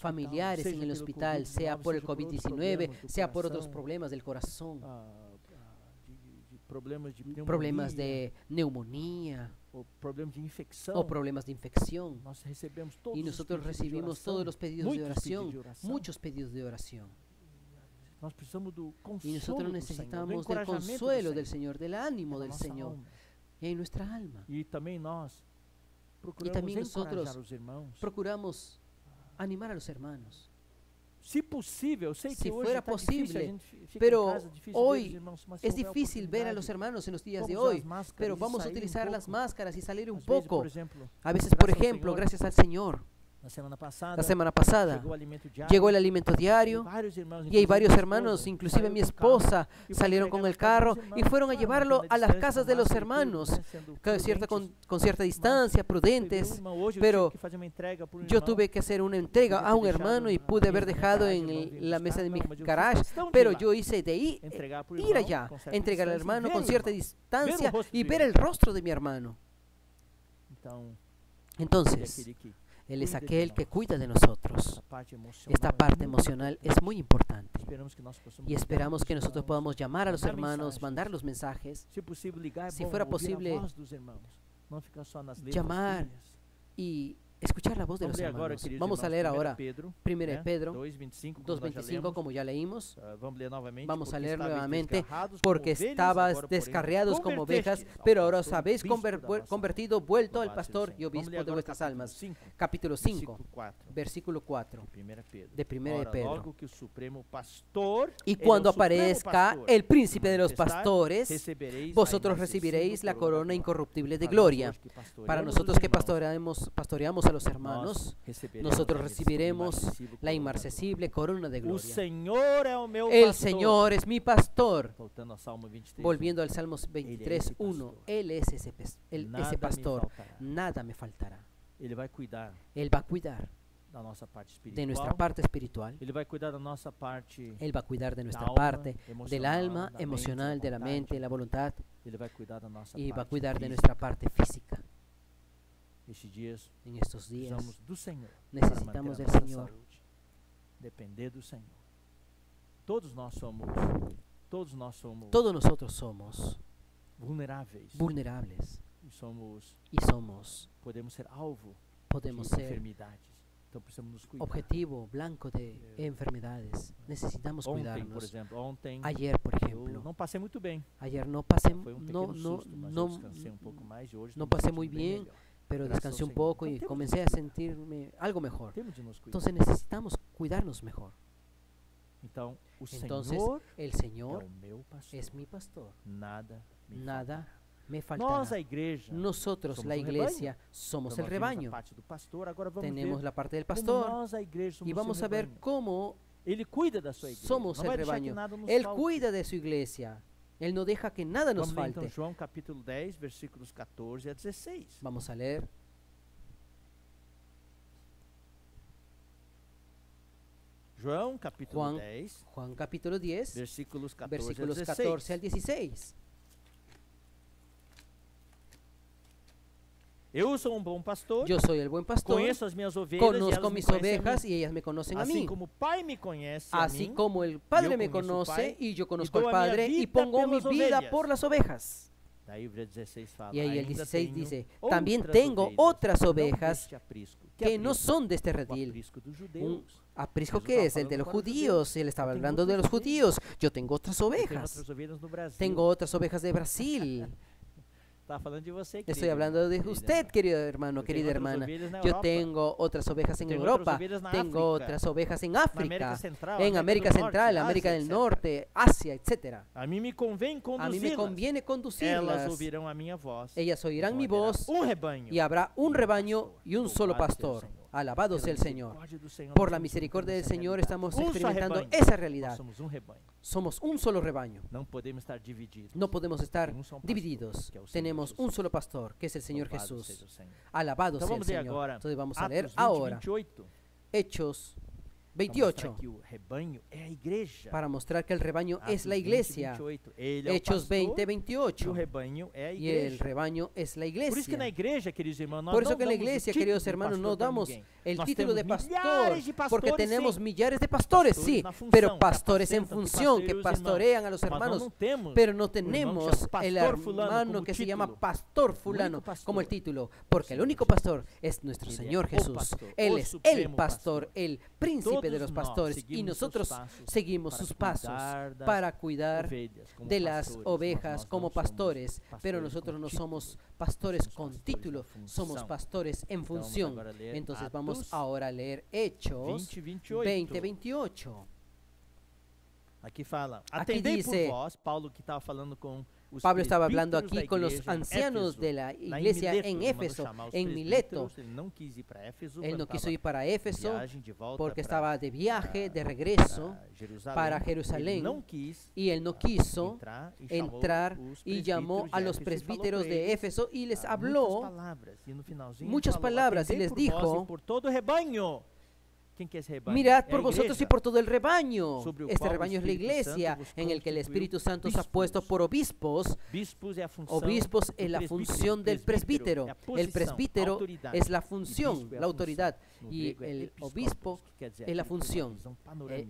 familiares en el hospital, sea por el COVID-19, sea por otros problemas del corazón, problemas de neumonía o problemas de infecção. o problemas de infección. Nós recebemos todos Y os nosotros pedidos de recibimos oração, todos los pedidos de muitos oración, pedidos de oração. muchos pedidos de oración. Nós precisamos do Y consolo nosotros do Senhor, do necesitamos del encorajamento consuelo do del Senhor Señor, del ánimo na del nossa Señor alma. y en nuestra alma. E também nós procuramos também nosotros encorajar os irmãos. Procuramos animar a los hermanos. Se possível, eu sei Si que hoje fuera está difícil, a posible, gente fica pero em casa, difícil ver hoy os irmãos, mas se Es houver difícil ver a los oportunidade, hermanos en los días de vamos usar hoy, as máscaras pero e vamos a sair utilizar las pouco. máscaras y salir un Às vezes, poco. por exemplo, A veces, graças por ao ejemplo, Senhor, gracias al Señor, na semana passada, la semana pasada chegou o alimento diário, llegó el alimento diario vários irmãos, y hay varios inclusive hermanos, esposa, inclusive saiu mi do carro esposa, e foi salieron entregar con nas el casas carro dos y irmãos, fueron a claro, llevarlo mantendo a las distancia, casas de com los máscara e tudo, hermanos, né, sendo con cierta prudentes. distancia, Teve prudentes, um irmão hoje, eu pero tive que fazer uma entrega por um yo irmão, tuve que hacer una entrega a un hermano y pude haber dejado en la mesa de mi garage, pero yo hice de ir entregar por ir irmão, allá, com certa entregar al distância, e hermano ver con o cierta irmão. distancia Ver o rosto y do ver el irmão. rostro de mi hermano. Então, ele é Entonces, aquele que Él es cuida de aquel que nós. cuida de nosotros. Essa parte emocional Esta é parte muito emocional importante. es muy importante. Esperamos que nós possamos Y esperamos ligar que pros nosotros irmãos, podamos llamar a los mandar hermanos, mensagens. mandar los mensajes Se possível ligar, é Si bom fuera ouvir posible, a voz dos irmãos, não ficar só nas letras llamar frias. y escuchar la voz de los hermanos. Vamos a leer ahora 1 Pedro 2:25, como ya leímos. Vamos a leer nuevamente, porque estabas descarriados como ovejas, pero ahora os habéis convertido, vuelto al pastor y obispo de vuestras almas. Capítulo 5, versículo 4 de 1 Pedro. Y cuando aparezca el príncipe de los pastores, vosotros recibiréis la corona incorruptible de gloria. Para nosotros que pastoreamos a los hermanos, nosotros recibiremos la inmarcesible corona de gloria. El Señor es mi pastor. Volviendo al Salmos 23:1, Él es ese pastor, nada me faltará. Él va a cuidar de nuestra parte espiritual. Él va a cuidar de nuestra parte del alma, emocional, de la mente, la voluntad, y va a cuidar de nuestra parte física. En estos días necesitamos del Señor. Todos nosotros somos vulnerables y podemos ser objetivo blanco de enfermedades. Necesitamos cuidarnos. Ayer, por ejemplo, ayer no pasé muy bien, pero descansé un poco y comencé a sentirme algo mejor. Entonces necesitamos cuidarnos mejor. Entonces el Señor es mi pastor, nada me faltará. Nosotros, la iglesia, somos el rebaño. Tenemos la parte del pastor y vamos a ver cómo somos el rebaño. Él cuida de su iglesia. Él no deja que nada nos falte. João capítulo 10, versículos 14 a 16. Vamos a leer. João capítulo 10, Juan capítulo 10, versículos 14 al 16. Eu sou bom pastor. Yo soy el buen pastor. Conheço as minhas ovelhas. Conozco mis ovejas y ellas me conocen a mí. Así como Pai me conhece Así como el Padre me conoce y yo conozco al Padre y pongo mi vida por las ovejas. Y ahí el 16 dice, también tengo otras ovejas que no son de este redil. Un aprisco que es el de los judíos. Él estaba hablando de los judíos. Yo tengo otras ovejas. Tengo otras ovejas de Brasil. Estoy hablando de usted, querido hermano, querida hermana. Yo tengo otras ovejas en Europa, tengo otras ovejas en África, en América Central, América del Norte, Asia, etc. A mí me conviene conducirlas. Ellas oirán mi voz y habrá un rebaño y un solo pastor. Alabado sea el Señor. Por la misericordia del Señor estamos experimentando esa realidad. Somos un solo rebaño. No podemos estar divididos. Tenemos un solo pastor, que es el Señor Jesús. Alabado sea el Señor. Entonces vamos a leer ahora Hechos 28, para mostrar que el rebaño es la iglesia. Hechos 20, 28. Y el rebaño es la iglesia. Por eso que en la iglesia, queridos hermanos, no damos el título de pastor, porque tenemos millares de pastores, sí, pero pastores en función, que pastorean a los hermanos, pero no tenemos el hermano que se llama pastor fulano como el título, porque el único pastor es nuestro Señor Jesús. Él es el pastor, el príncipe de los pastores, y nosotros seguimos sus pasos para cuidar de las ovejas como pastores, pero nosotros no somos pastores con título, somos pastores en función. Entonces vamos ahora a leer Hechos 20, 28. Aquí dice, Pablo estaba hablando aquí con los ancianos de la iglesia en Éfeso, en Mileto. Él no quiso ir para Éfeso porque estaba de viaje, de regreso para Jerusalén, y él no quiso entrar y llamó a los presbíteros de Éfeso y les habló muchas palabras y les dijo, Mirad por vosotros y por todo el rebaño. Este rebaño es la iglesia, en el que el Espíritu Santo os ha puesto por obispos. Obispos es la función del presbítero. El presbítero es la función, la autoridad. Y el obispo es la función.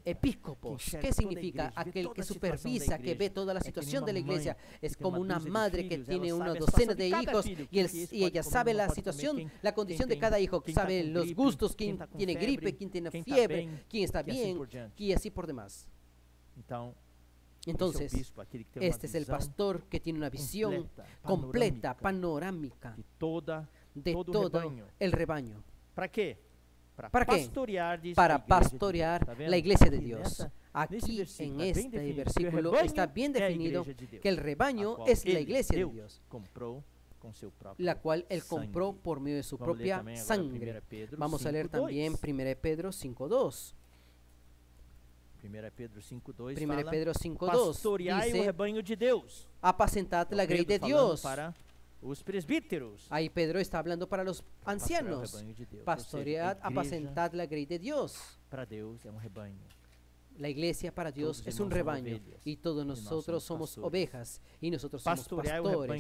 Episcopos, ¿qué significa? Aquel que supervisa, que ve toda la situación de la iglesia. Es como una madre que tiene una docena de hijos y ella sabe la situación, la condición de cada hijo, sabe los gustos, quién tiene gripe, quién tiene fiebre, quién está bien, y así por demás. Entonces, este es el pastor que tiene una visión completa, panorámica de todo el rebaño. ¿Para qué? ¿Para qué? Para pastorear la iglesia de Dios. Aquí en este versículo está bien definido que el rebaño es la iglesia de Dios, la cual Él compró por medio de su propia sangre. Vamos a leer también 1 Pedro 5:2. 1 Pedro 5:2 1 Pedro 5:2 pastoreai o rebanho de Deus. Apacentad la grey de Dios. Para os presbíteros. Ahí Pedro está hablando para los ancianos. Pastoread, apacentad la grey de Dios. Para Deus é rebanho. La iglesia para Dios es un rebaño y todos nosotros somos ovejas y nosotros somos pastores.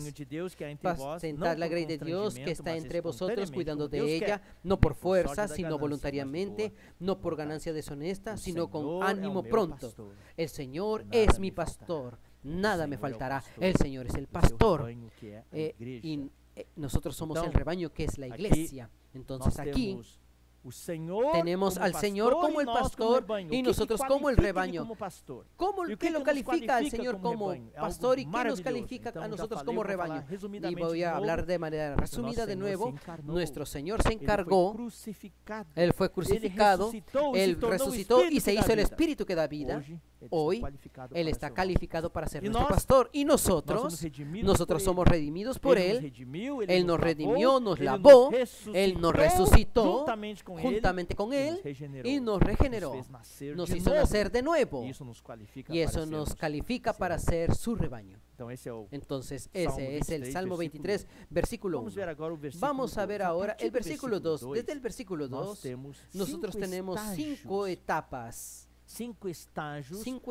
Apacentar la grey de Dios que está entre vosotros, cuidando de ella, no por fuerza, sino voluntariamente, no por ganancia deshonesta, sino con ánimo pronto. El Señor es mi pastor, nada me faltará. El Señor es el pastor y nosotros somos el rebaño que es la iglesia. Entonces aquí tenemos al Señor como el pastor y nosotros como el rebaño. ¿Qué lo califica al Señor como pastor y qué nos califica a nosotros como rebaño? Y voy a hablar de manera resumida de nuevo. Nuestro Señor se encargó, Él fue crucificado, Él resucitó y se hizo el Espíritu que da vida. Hoy Él está calificado para ser nuestro pastor y nosotros somos redimidos por Él. Él nos redimió, nos lavó, Él nos resucitó juntamente con Él y nos regeneró, nos hizo nacer de nuevo y eso nos califica para ser su rebaño. Entonces ese es el Salmo 23, versículo 1. Vamos a ver ahora el versículo 2. Desde el versículo 2 nosotros tenemos 5 etapas, 5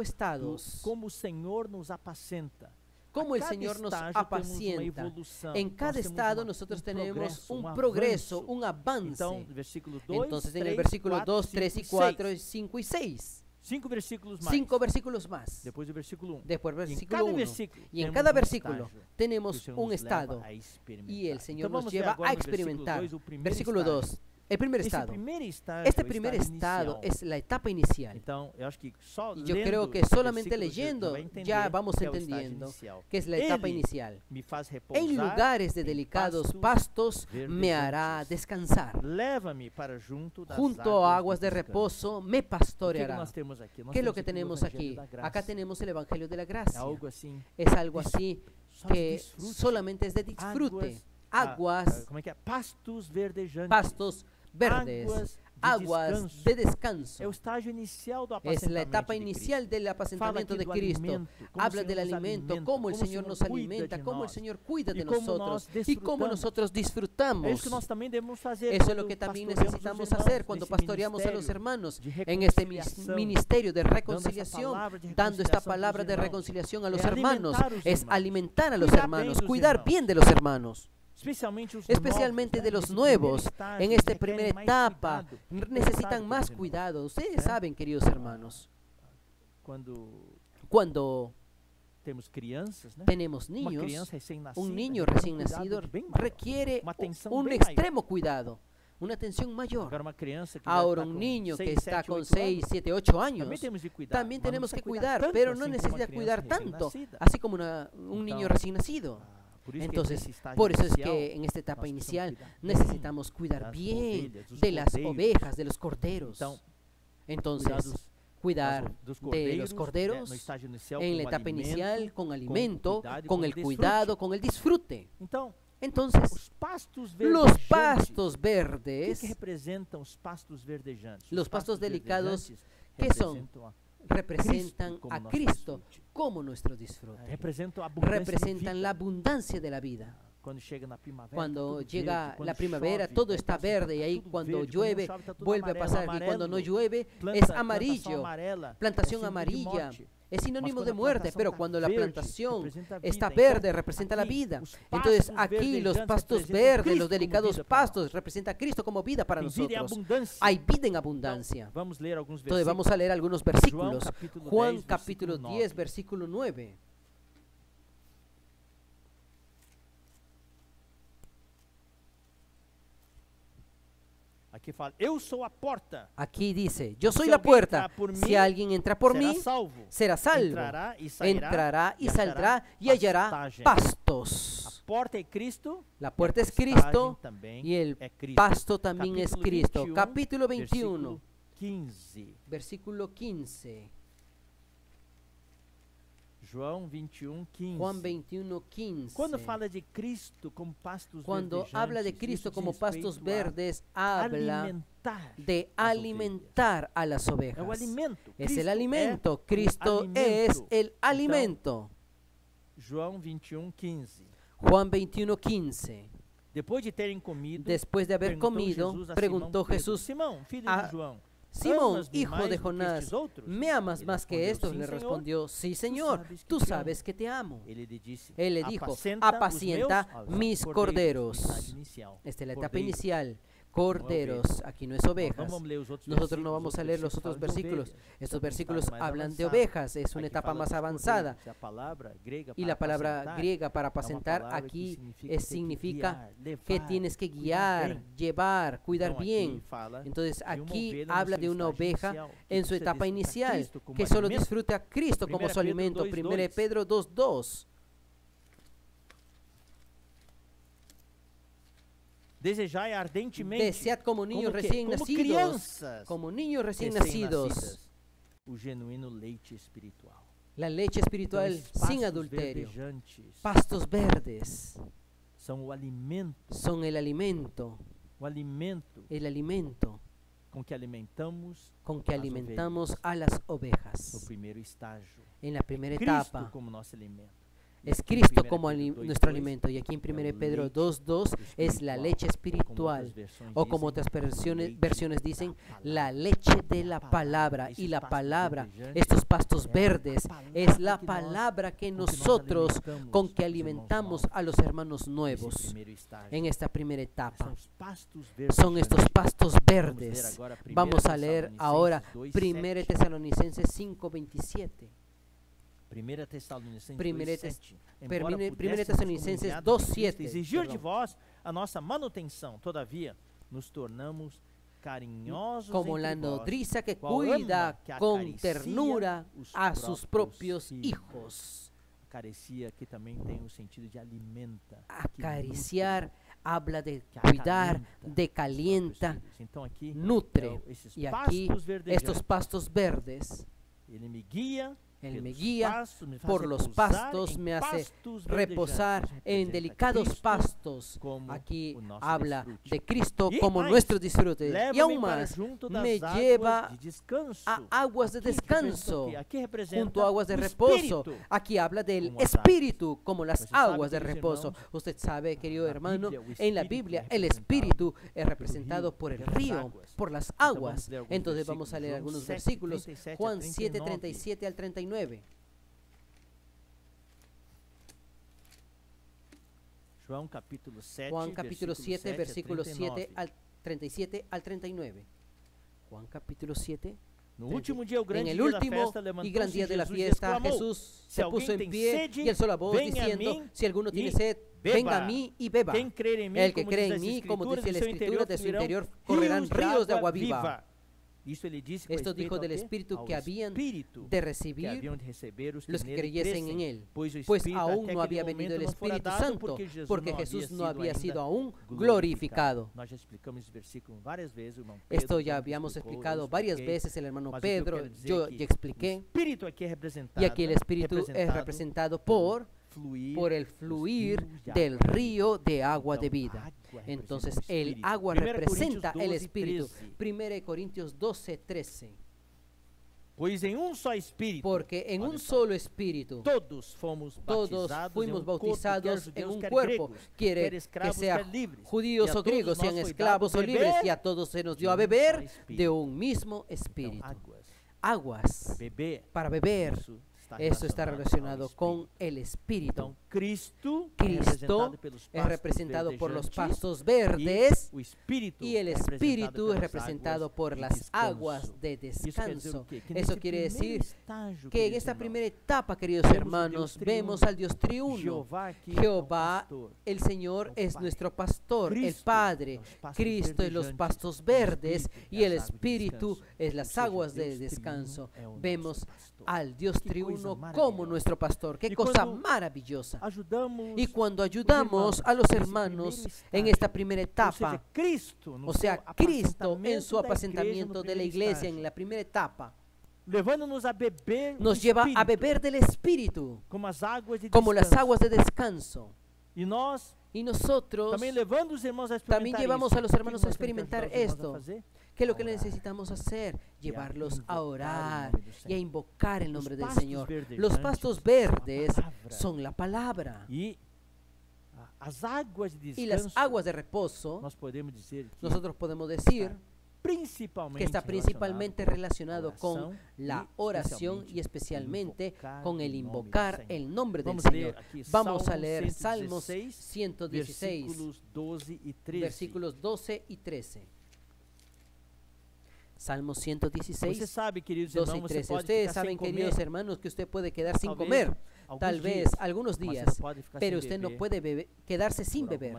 estados, como el Señor nos apacenta. Como el Señor nos apacienta. En cada estado nosotros tenemos un progreso, un avance. Entonces en el versículo 2, 3 y 4, 5 y 6. 5 versículos más. Después del versículo 1. Después del versículo 1. Y en cada versículo tenemos un estado. Y el Señor nos lleva a experimentar. Versículo 2. El primer estado. Este primer estado es la etapa inicial. Yo creo que solamente leyendo ya vamos entendiendo que es la etapa inicial. En lugares de delicados pastos me hará descansar. Junto a aguas de reposo me pastoreará. ¿Qué es lo que tenemos aquí? Acá tenemos el Evangelio de la Gracia. Es algo así que solamente es de disfrute. Aguas, pastos verdejantes, pastos verdes, aguas de descanso. Es la etapa inicial del apacentamiento de Cristo. Habla del alimento, cómo el Señor nos alimenta, cómo el Señor cuida de nosotros y cómo nosotros disfrutamos. Eso es lo que también necesitamos hacer cuando pastoreamos a los hermanos en este ministerio de reconciliación, dando esta palabra de reconciliación a los hermanos. Es alimentar a los hermanos, cuidar bien de los hermanos. Especialmente de los nuevos en esta primera etapa necesitan más cuidado. Ustedes saben, queridos hermanos, cuando tenemos niños, un niño recién nacido requiere un extremo cuidado, una atención mayor. Ahora un niño que está con 6, 7, 8 años también tenemos que cuidar, pero no necesita cuidar tanto así como un niño recién nacido. Entonces, por eso es que en esta etapa inicial necesitamos cuidar bien de las ovejas, de los corderos. Entonces, cuidar de los corderos en la etapa inicial con alimento, con el cuidado, con el disfrute. Entonces, los pastos verdes, los pastos delicados, ¿qué son? Representan a Cristo como nuestro disfrute. Representan la abundancia de la vida. Cuando llega la primavera, todo está verde, y ahí cuando llueve, vuelve a pasar, y cuando no llueve, es amarillo, plantación amarilla. Es sinónimo de muerte, pero cuando la plantación está verde, representa la vida. Entonces aquí los pastos verdes, los delicados pastos, representa a Cristo como vida para nosotros. Hay vida en abundancia. Entonces vamos a leer algunos versículos. Juan capítulo 10, versículo 9. Aquí dice, yo soy la puerta. Si alguien entra por mí, será salvo. Entrará y saldrá y hallará pastos. La puerta es Cristo y el pasto también es Cristo. Capítulo 21, versículo 15. João 21:15. Juan 21:15. Cuando habla de Cristo como pastos Cuando habla de Cristo como pastos verdes, habla de alimentar a las ovejas. Es el alimento. Cristo es el alimento. João 21:15. Juan 21:15. Después de haber comido, preguntó Jesús, Simón, filho de João, Simón, hijo de Jonás, ¿me amas más que estos? Le respondió, sí, Señor, tú sabes que te amo. Él le dijo, apacienta mis corderos. Esta es la etapa inicial. Corderos, aquí no es ovejas. Nosotros no vamos a leer los otros versículos. Estos versículos hablan de ovejas, es una etapa más avanzada. Y la palabra griega para apacentar aquí significa que tienes que guiar, llevar, cuidar bien. Entonces aquí habla de una oveja en su etapa inicial, que solo disfruta a Cristo como su alimento. 1 Pedro 2:2. Desead como niños recién nacidos, como niños recién nacidos, la leche espiritual sin adulterio. Pastos verdes son el alimento, con que alimentamos a las ovejas. En la primera etapa es Cristo como nuestro alimento, y aquí en 1 Pedro 2:2 es la leche espiritual, o como otras versiones dicen, la leche de la palabra. Y la palabra, estos pastos verdes, es la palabra que nosotros con que alimentamos a los hermanos nuevos en esta primera etapa. Son estos pastos verdes. Vamos a leer ahora 1 Tesalonicenses 5:27. 1 Tesalonicenses 2:7. Exigir de vós a nossa manutenção, todavia, nos tornamos carinhosos como la nodriza que cuida con ternura a sus propios hijos. Acaricia que também tem o sentido de alimenta. Acariciar habla de cuidar, de calienta, nutre. Y aquí estos pastos verdes, Él me guía por los pastos, me hace reposar en delicados pastos. Aquí habla de Cristo como nuestro disfrute. Y aún más, me lleva a aguas de descanso, junto a aguas de reposo. Aquí habla del Espíritu como las aguas de reposo. Usted sabe, querido hermano, en la Biblia el Espíritu es representado por el río, por las aguas. Entonces vamos a leer algunos versículos. Juan 7:37 al 39. Juan capítulo 7, versículos 37 al 39. Juan capítulo 7. En el último y gran día de la fiesta, Jesús se puso en pie y alzó la voz diciendo, si alguno tiene sed, venga a mí y beba. El que cree en mí, como dice la Escritura, de su interior correrán ríos de agua viva. Esto dijo del Espíritu que habían de recibir los que creyesen en Él, pues aún no había venido el Espíritu Santo, porque Jesús no había sido aún glorificado. Esto ya habíamos explicado varias veces, el hermano Pedro, yo ya expliqué, y aquí el Espíritu es representado por el fluir del río de agua de vida. Entonces el agua representa el Espíritu. 1 Corintios 12:13. Pois em um só Espírito, porque en un solo espíritu todos fuimos bautizados en un cuerpo, quiere que sean judíos o griegos, sean esclavos o libres, y a todos se nos dio a beber de un mismo espíritu. Aguas para beber. Eso está relacionado con el Espíritu. Cristo es representado por los pastos verdes y el Espíritu es representado por las aguas de descanso. Eso quiere decir que en esta primera etapa, queridos hermanos, vemos al Dios triuno. Jehová, el Señor, es nuestro pastor, el Padre. Cristo es los pastos verdes y el Espíritu es las aguas de descanso. Vemos al Dios triuno como nuestro pastor. Qué cosa maravillosa. Y cuando ayudamos a los hermanos en esta primera etapa, o sea, Cristo en su apacentamiento de la iglesia en la primera etapa, nos lleva a beber del Espíritu como las aguas de descanso. Y nosotros también llevamos a los hermanos a experimentar esto. ¿Qué es lo que necesitamos hacer? Llevarlos a orar y a invocar el nombre del Señor. Los pastos verdes son la palabra. Y las aguas de reposo, nosotros podemos decir que está principalmente relacionado con la oración y especialmente con el invocar el nombre del Señor. Vamos a leer Salmos 116, versículos 12 y 13. Salmos 116, 12 y 13. Ustedes saben, queridos hermanos, que usted puede quedar sin comer, tal vez algunos días, pero usted no puede quedarse sin beber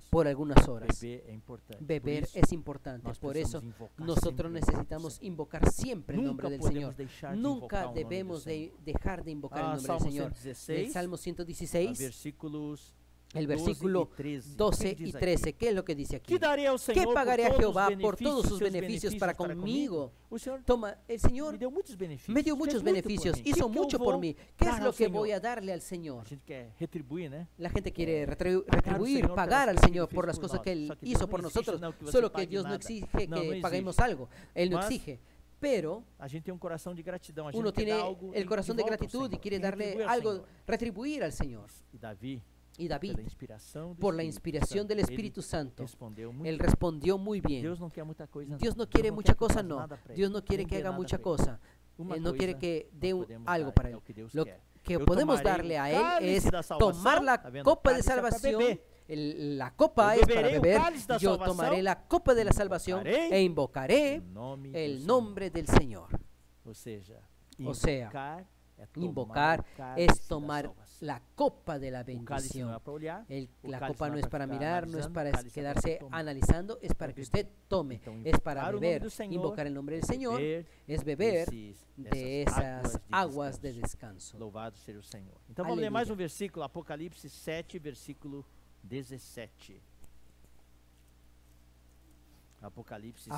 por algunas horas. Beber es importante, por eso nosotros necesitamos invocar siempre el nombre del Señor. Nunca debemos dejar de invocar el nombre del Señor. El Salmo 116, el versículo 12 y 13, ¿qué es lo que dice aquí? ¿Qué pagaré a Jehová por todos sus beneficios para conmigo? El Señor me dio muchos beneficios, hizo mucho por mí. ¿Qué es lo que voy a darle al Señor? La gente quiere retribuir, pagar al Señor por las cosas que Él hizo por nosotros, solo que Dios no exige que paguemos algo, Él no exige. Pero uno tiene el corazón de gratitud y quiere darle algo, retribuir al Señor. Y David, por la inspiración del Espíritu Santo, él respondió muy bien. Dios no quiere mucha cosa, no. Dios no quiere que haga mucha cosa. Él no quiere que dé algo para Él. Lo que podemos darle a Él es tomar la copa de salvación. La copa es para beber. Yo tomaré la copa de la salvación e invocaré el nombre del Señor. O sea, invocar es tomar la copa de la bendición. La copa no es para mirar, no es para quedarse analizando, es para que usted tome, es para beber. Invocar el nombre del Señor es beber de esas aguas de descanso. Louvado seja o Senhor. Então vamos ler mais um versículo, Apocalipse 7, versículo 17. Apocalipse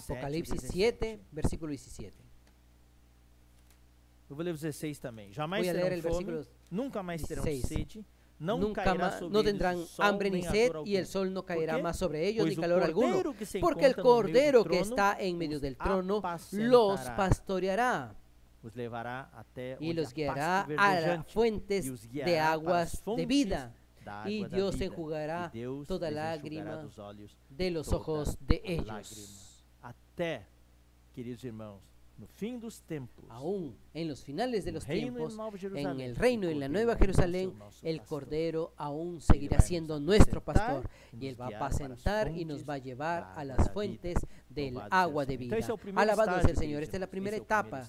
7, versículo 17. Eu vou ler o 16 também. Jamais terão fome, nunca mais terão sede, no tendrán hambre ni sed, y el sol no caerá más sobre ellos, ni calor alguno, porque el Cordero que está en medio del trono los pastoreará y los guiará a las fuentes de aguas de vida, y Dios enjugará toda lágrima de los ojos de ellos. Até, queridos irmãos, no fim dos tempos, aún en los finales de los tiempos, en el reino y en la nueva Jerusalén, el Cordero aún seguirá siendo nuestro pastor, y Él va a apacentar y nos va a llevar a las fuentes del agua de vida. Alabado sea el Señor. Esta es la primera etapa.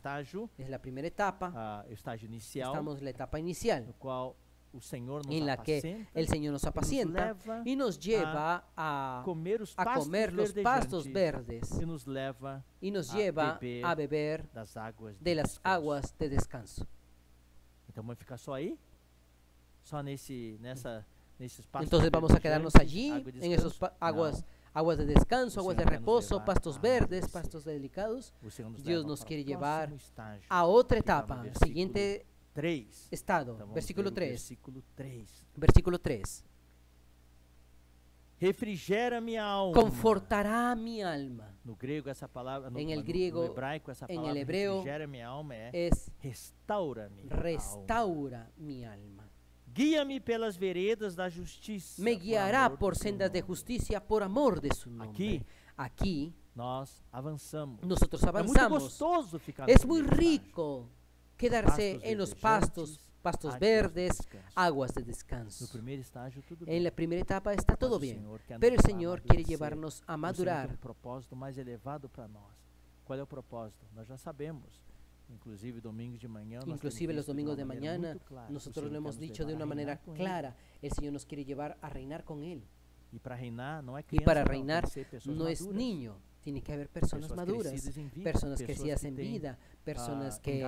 Es la primera etapa. Estamos en la etapa inicial, en la que el Señor nos apacienta y nos lleva a comer los pastos verdes y nos lleva a beber de las aguas de descanso. Entonces vamos a quedarnos allí en esas aguas de descanso, aguas de reposo, pastos verdes, pastos delicados. Dios nos quiere llevar a otra etapa, siguiente estado, versículo 3. Versículo 3. refrigera mi alma. Confortará mi alma. No grego essa palavra, en el griego, no hebraico essa en palavra el hebreo, refrigera mi alma es restaura mi restaura mi alma. Guía-me pelas veredas da justiça. Me guiará por sendas de justicia por amor de su nombre. Aquí nós avançamos. Nosotros avanzamos. É muito gostoso ficar es muy rico quedarse en los pastos verdes, aguas de descanso. No primeiro estágio, tudo en bem. la primera etapa está todo bien, pero el Señor quiere llevarnos a madurar. Um propósito mais elevado para nós. Qual é o propósito? Nós já sabemos. Inclusive domingos de manhã. Inclusive los domingos de mañana, nosotros lo hemos dicho de una manera clara. El Señor nos quiere llevar a reinar con Él. Y para reinar no es niño. Tiene que haber personas maduras, personas crecidas en vida, personas que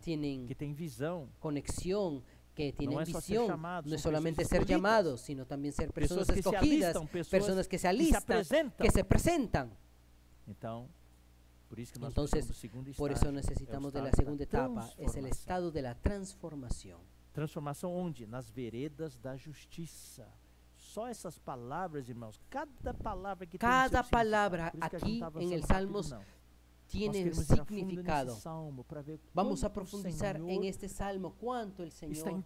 tienen visión, conexión, que tienen visión. No es solamente ser llamados, sino también ser personas escogidas, personas que se alistan, que se presentan. Entonces, por eso necesitamos de la segunda etapa, es el estado de la transformación. Transformação onde? Nas veredas da justiça. Só essas palavras, irmãos, cada palavra que cada palabra aquí en el Salmos tiene significado. Vamos a profundizar en este salmo cuánto el Señor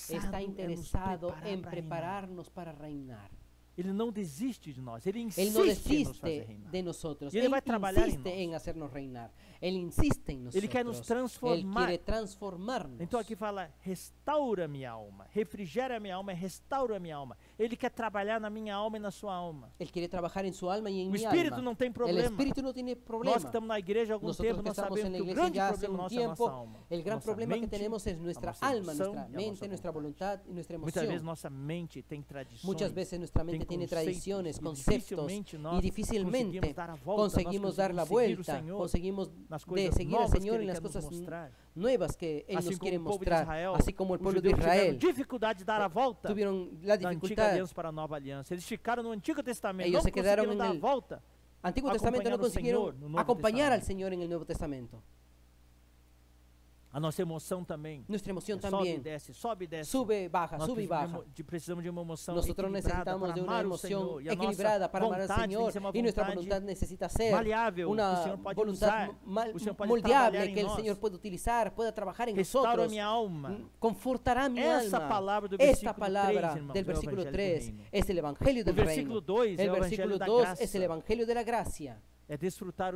está interesado en prepararnos para reinar. Ele não desiste de nós, ele insiste Él no desiste de nosotros. Él vai trabalhar insiste en hacernos reinar. Él insiste en nosotros. Ele quer nos transformar. Él quiere transformarnos. Então aqui fala, restaura minha alma, refrigera minha alma, restaura minha alma. Ele quer trabalhar na minha alma e na sua alma. Él quiere trabajar en su alma y en mi alma. O espírito não tem problema. El espíritu no tiene problema. Nós que estamos na igreja há algum tempo, nós sabemos que o grande problema nosso é a nossa alma. El gran problema que tenemos es nuestra alma, nuestra mente, nuestra voluntad y nuestra emoción. Muitas vezes nossa mente tem tradições. Muchas veces nuestra mente tiene tradiciones, conceptos, y difícilmente conseguimos dar la vuelta, conseguimos seguir al Señor en las cosas nuevas que Él nos quiere mostrar, así como el pueblo de Israel tuvieron la dificultad. Ellos se quedaron en el Antiguo Testamento, no consiguieron acompañar al Señor en el Nuevo Testamento. A nossa emoção também. Nuestra emoción también. Sobe e desce. Sube, baja, sube y baja. Precisamos de uma emoção Nosotros necesitamos de una emoción equilibrada para amar al Señor. Y nuestra voluntad necesita ser una voluntad moldeable que el Señor puede utilizar, pueda trabajar en nosotros. Confortará mi alma. Esta palabra del versículo 3 es el Evangelio del Reino. El versículo 2 es el Evangelio de la gracia. Es disfrutar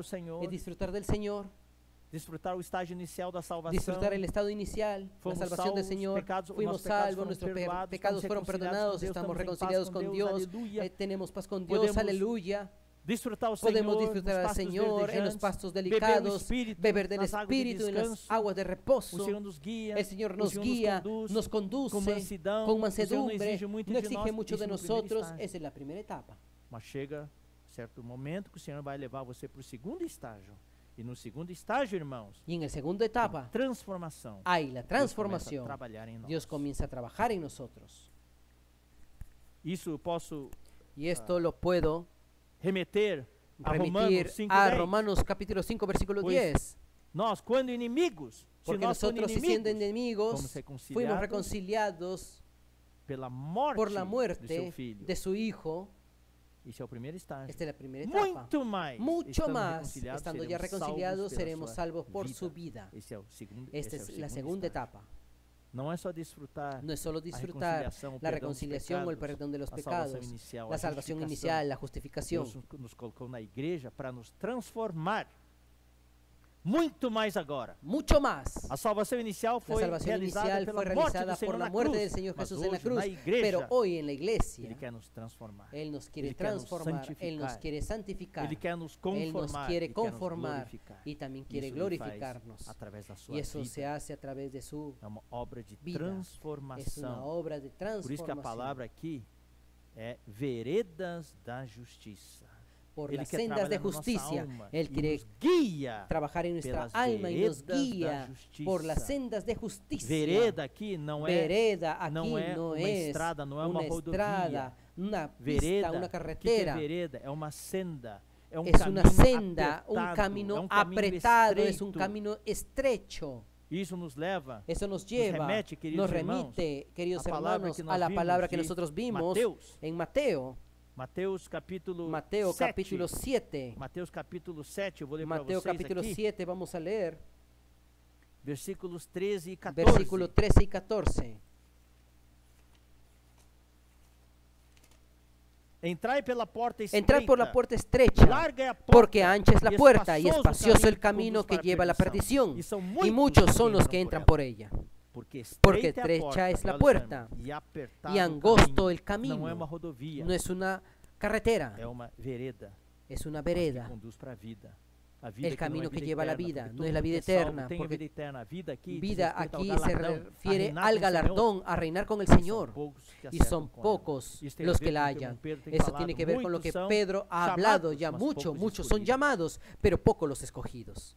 del Señor. Disfrutar o estágio inicial da salvação. Disfrutar el estado inicial, la salvación del Señor. Fuimos salvos, nuestros pecados fueron perdonados, estamos reconciliados con Dios, tenemos paz con Dios, aleluya. Podemos disfrutar al Señor en los pastos delicados, beber del Espíritu en las aguas de reposo. El Señor nos guía, nos conduce con mansedumbre, no exige mucho de nosotros. Esa es la primera etapa. Mas chega certo momento que o Senhor vai levar você para o segundo estágio. Y no segundo estágio, irmãos, y en el segundo etapa, transformação. Hay la transformación. Dios comienza a trabajar en nosotros. Isso posso y esto lo puedo remitir a Romanos capítulo 5, versículo 10. Nós, quando inimigos, porque nosotros siendo enemigos, fuimos reconciliados por la muerte de su Hijo. Esse é o primeiro estágio. Esta es la primera etapa. Mucho más, estando ya reconciliados, seremos salvos por su vida. Esta es la segunda etapa. No es solo disfrutar la reconciliación o el perdón de los pecados, la salvación inicial, la justificación. Deus nos colocou na igreja para nos transformar. Muito mais agora. Mucho más. A salvação inicial foi realizada por la muerte del Señor Jesús en la cruz, pero hoy en la iglesia Ele quer nos transformar. Él nos quiere transformar, Él nos quiere santificar, Ele quer nos Él nos quiere conformar y también quiere glorificarnos. Y eso se hace a través de su vida. É uma obra de vida. transformação. Es una obra de transformación. Por isso que a palavra aqui é veredas da justiça. Por las sendas de justicia. Él quiere trabajar en nuestra alma y nos guía por las sendas de justicia. Vereda aqui não é uma estrada, não é uma rodovia. Una pista, una carretera. Vereda é uma senda. Es una senda, un camino apretado, es un camino estrecho. Eso nos lleva, nos remite, queridos hermanos, a la palabra que nosotros vimos en Mateo. Mateus capítulo Mateo 7. capítulo 7. Mateus capítulo 7, eu vou ler para Mateo vocês capítulo aqui. 7, vamos a leer. Versículos 13 e 14. Versículo 13 y 14. Entrai pela porta estreita. Entrar por la puerta estrecha, Larga é a porta, porque ancha es la e puerta y espacioso espacioso el camino conduz que para lleva a la perdição. perdición, E y muchos son los que entram entran por ella. Porque Porque estreita estrecha es la olha, puerta, e apertado y o angosto el caminho. Não é camino. uma rodovia, No es una carretera, é uma vereda. es una Que vereda. conduz para a vida. A vida El que não é camino que vida lleva a la eterna, vida, porque no todo es la vida mundo que é salvo eterna, tem a porque vida eterna. A vida aqui diz vida respeito ao aquí se galardão, a refiere reinar al com o Senhor. galardón, a reinar con el São Señor. poucos que Y acertam son com ela. pocos Isso tem a los ver que com la o que o hallan. irmão Pedro tem Eso falado. tiene que ver con lo que Muitos são Pedro ha hablado chamados, ya mas mucho. poucos Muchos son escolhidos. llamados, pero pocos los escogidos.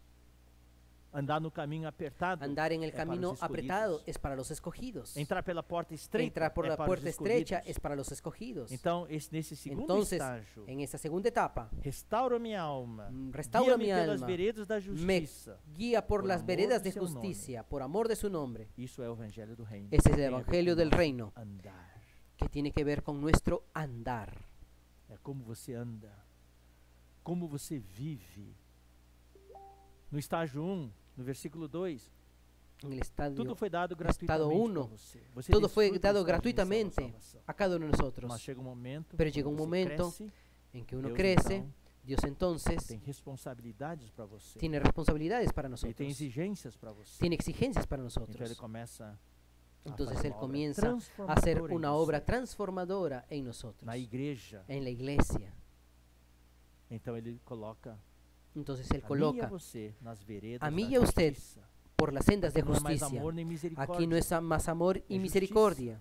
Andar no caminho apertado Andar en el é para camino os apretado escolhidos. es para los escogidos. Entrar pela porta estreita Entrar por é la para puerta os estrecha escolhidos. es para los escogidos. Então, nesse segundo Entonces, estágio, en esta segunda etapa, restaura minha alma, restaura guia-me mi pelas alma, veredas da me justiça. guía por por las amor veredas de de seu nome. justicia, por amor de su nombre. Isso é o evangelho do reino. Ese es el Tem a ver evangelio com del nosso reino, andar. que tiene que ver con nuestro andar. É como você anda, como você vive. No estágio 1, no versículo 2, En el estadio, tudo foi dado estado gratuitamente 1, para você. Você todo fue desfruta dado do estágio inicial da gratuitamente salvação. a cada uno de nosotros. Mas chega um momento, Pero llega un quando você momento cresce, en que uno Deus, crece, então, Dios entonces tem responsabilidades para você. tiene responsabilidades para Ele tem nosotros, exigências para você. tiene exigencias para Então ele nosotros. começa a Entonces fazer Él uma obra comienza a hacer transformadora em una você. obra transformadora en nosotros, Na igreja. en la iglesia. Então ele coloca Entonces Él a mim e a coloca você nas veredas a mí da y a usted justiça. por las sendas de Não é mais justicia. amor nem misericórdia. Aquí no es más amor y Es misericordia,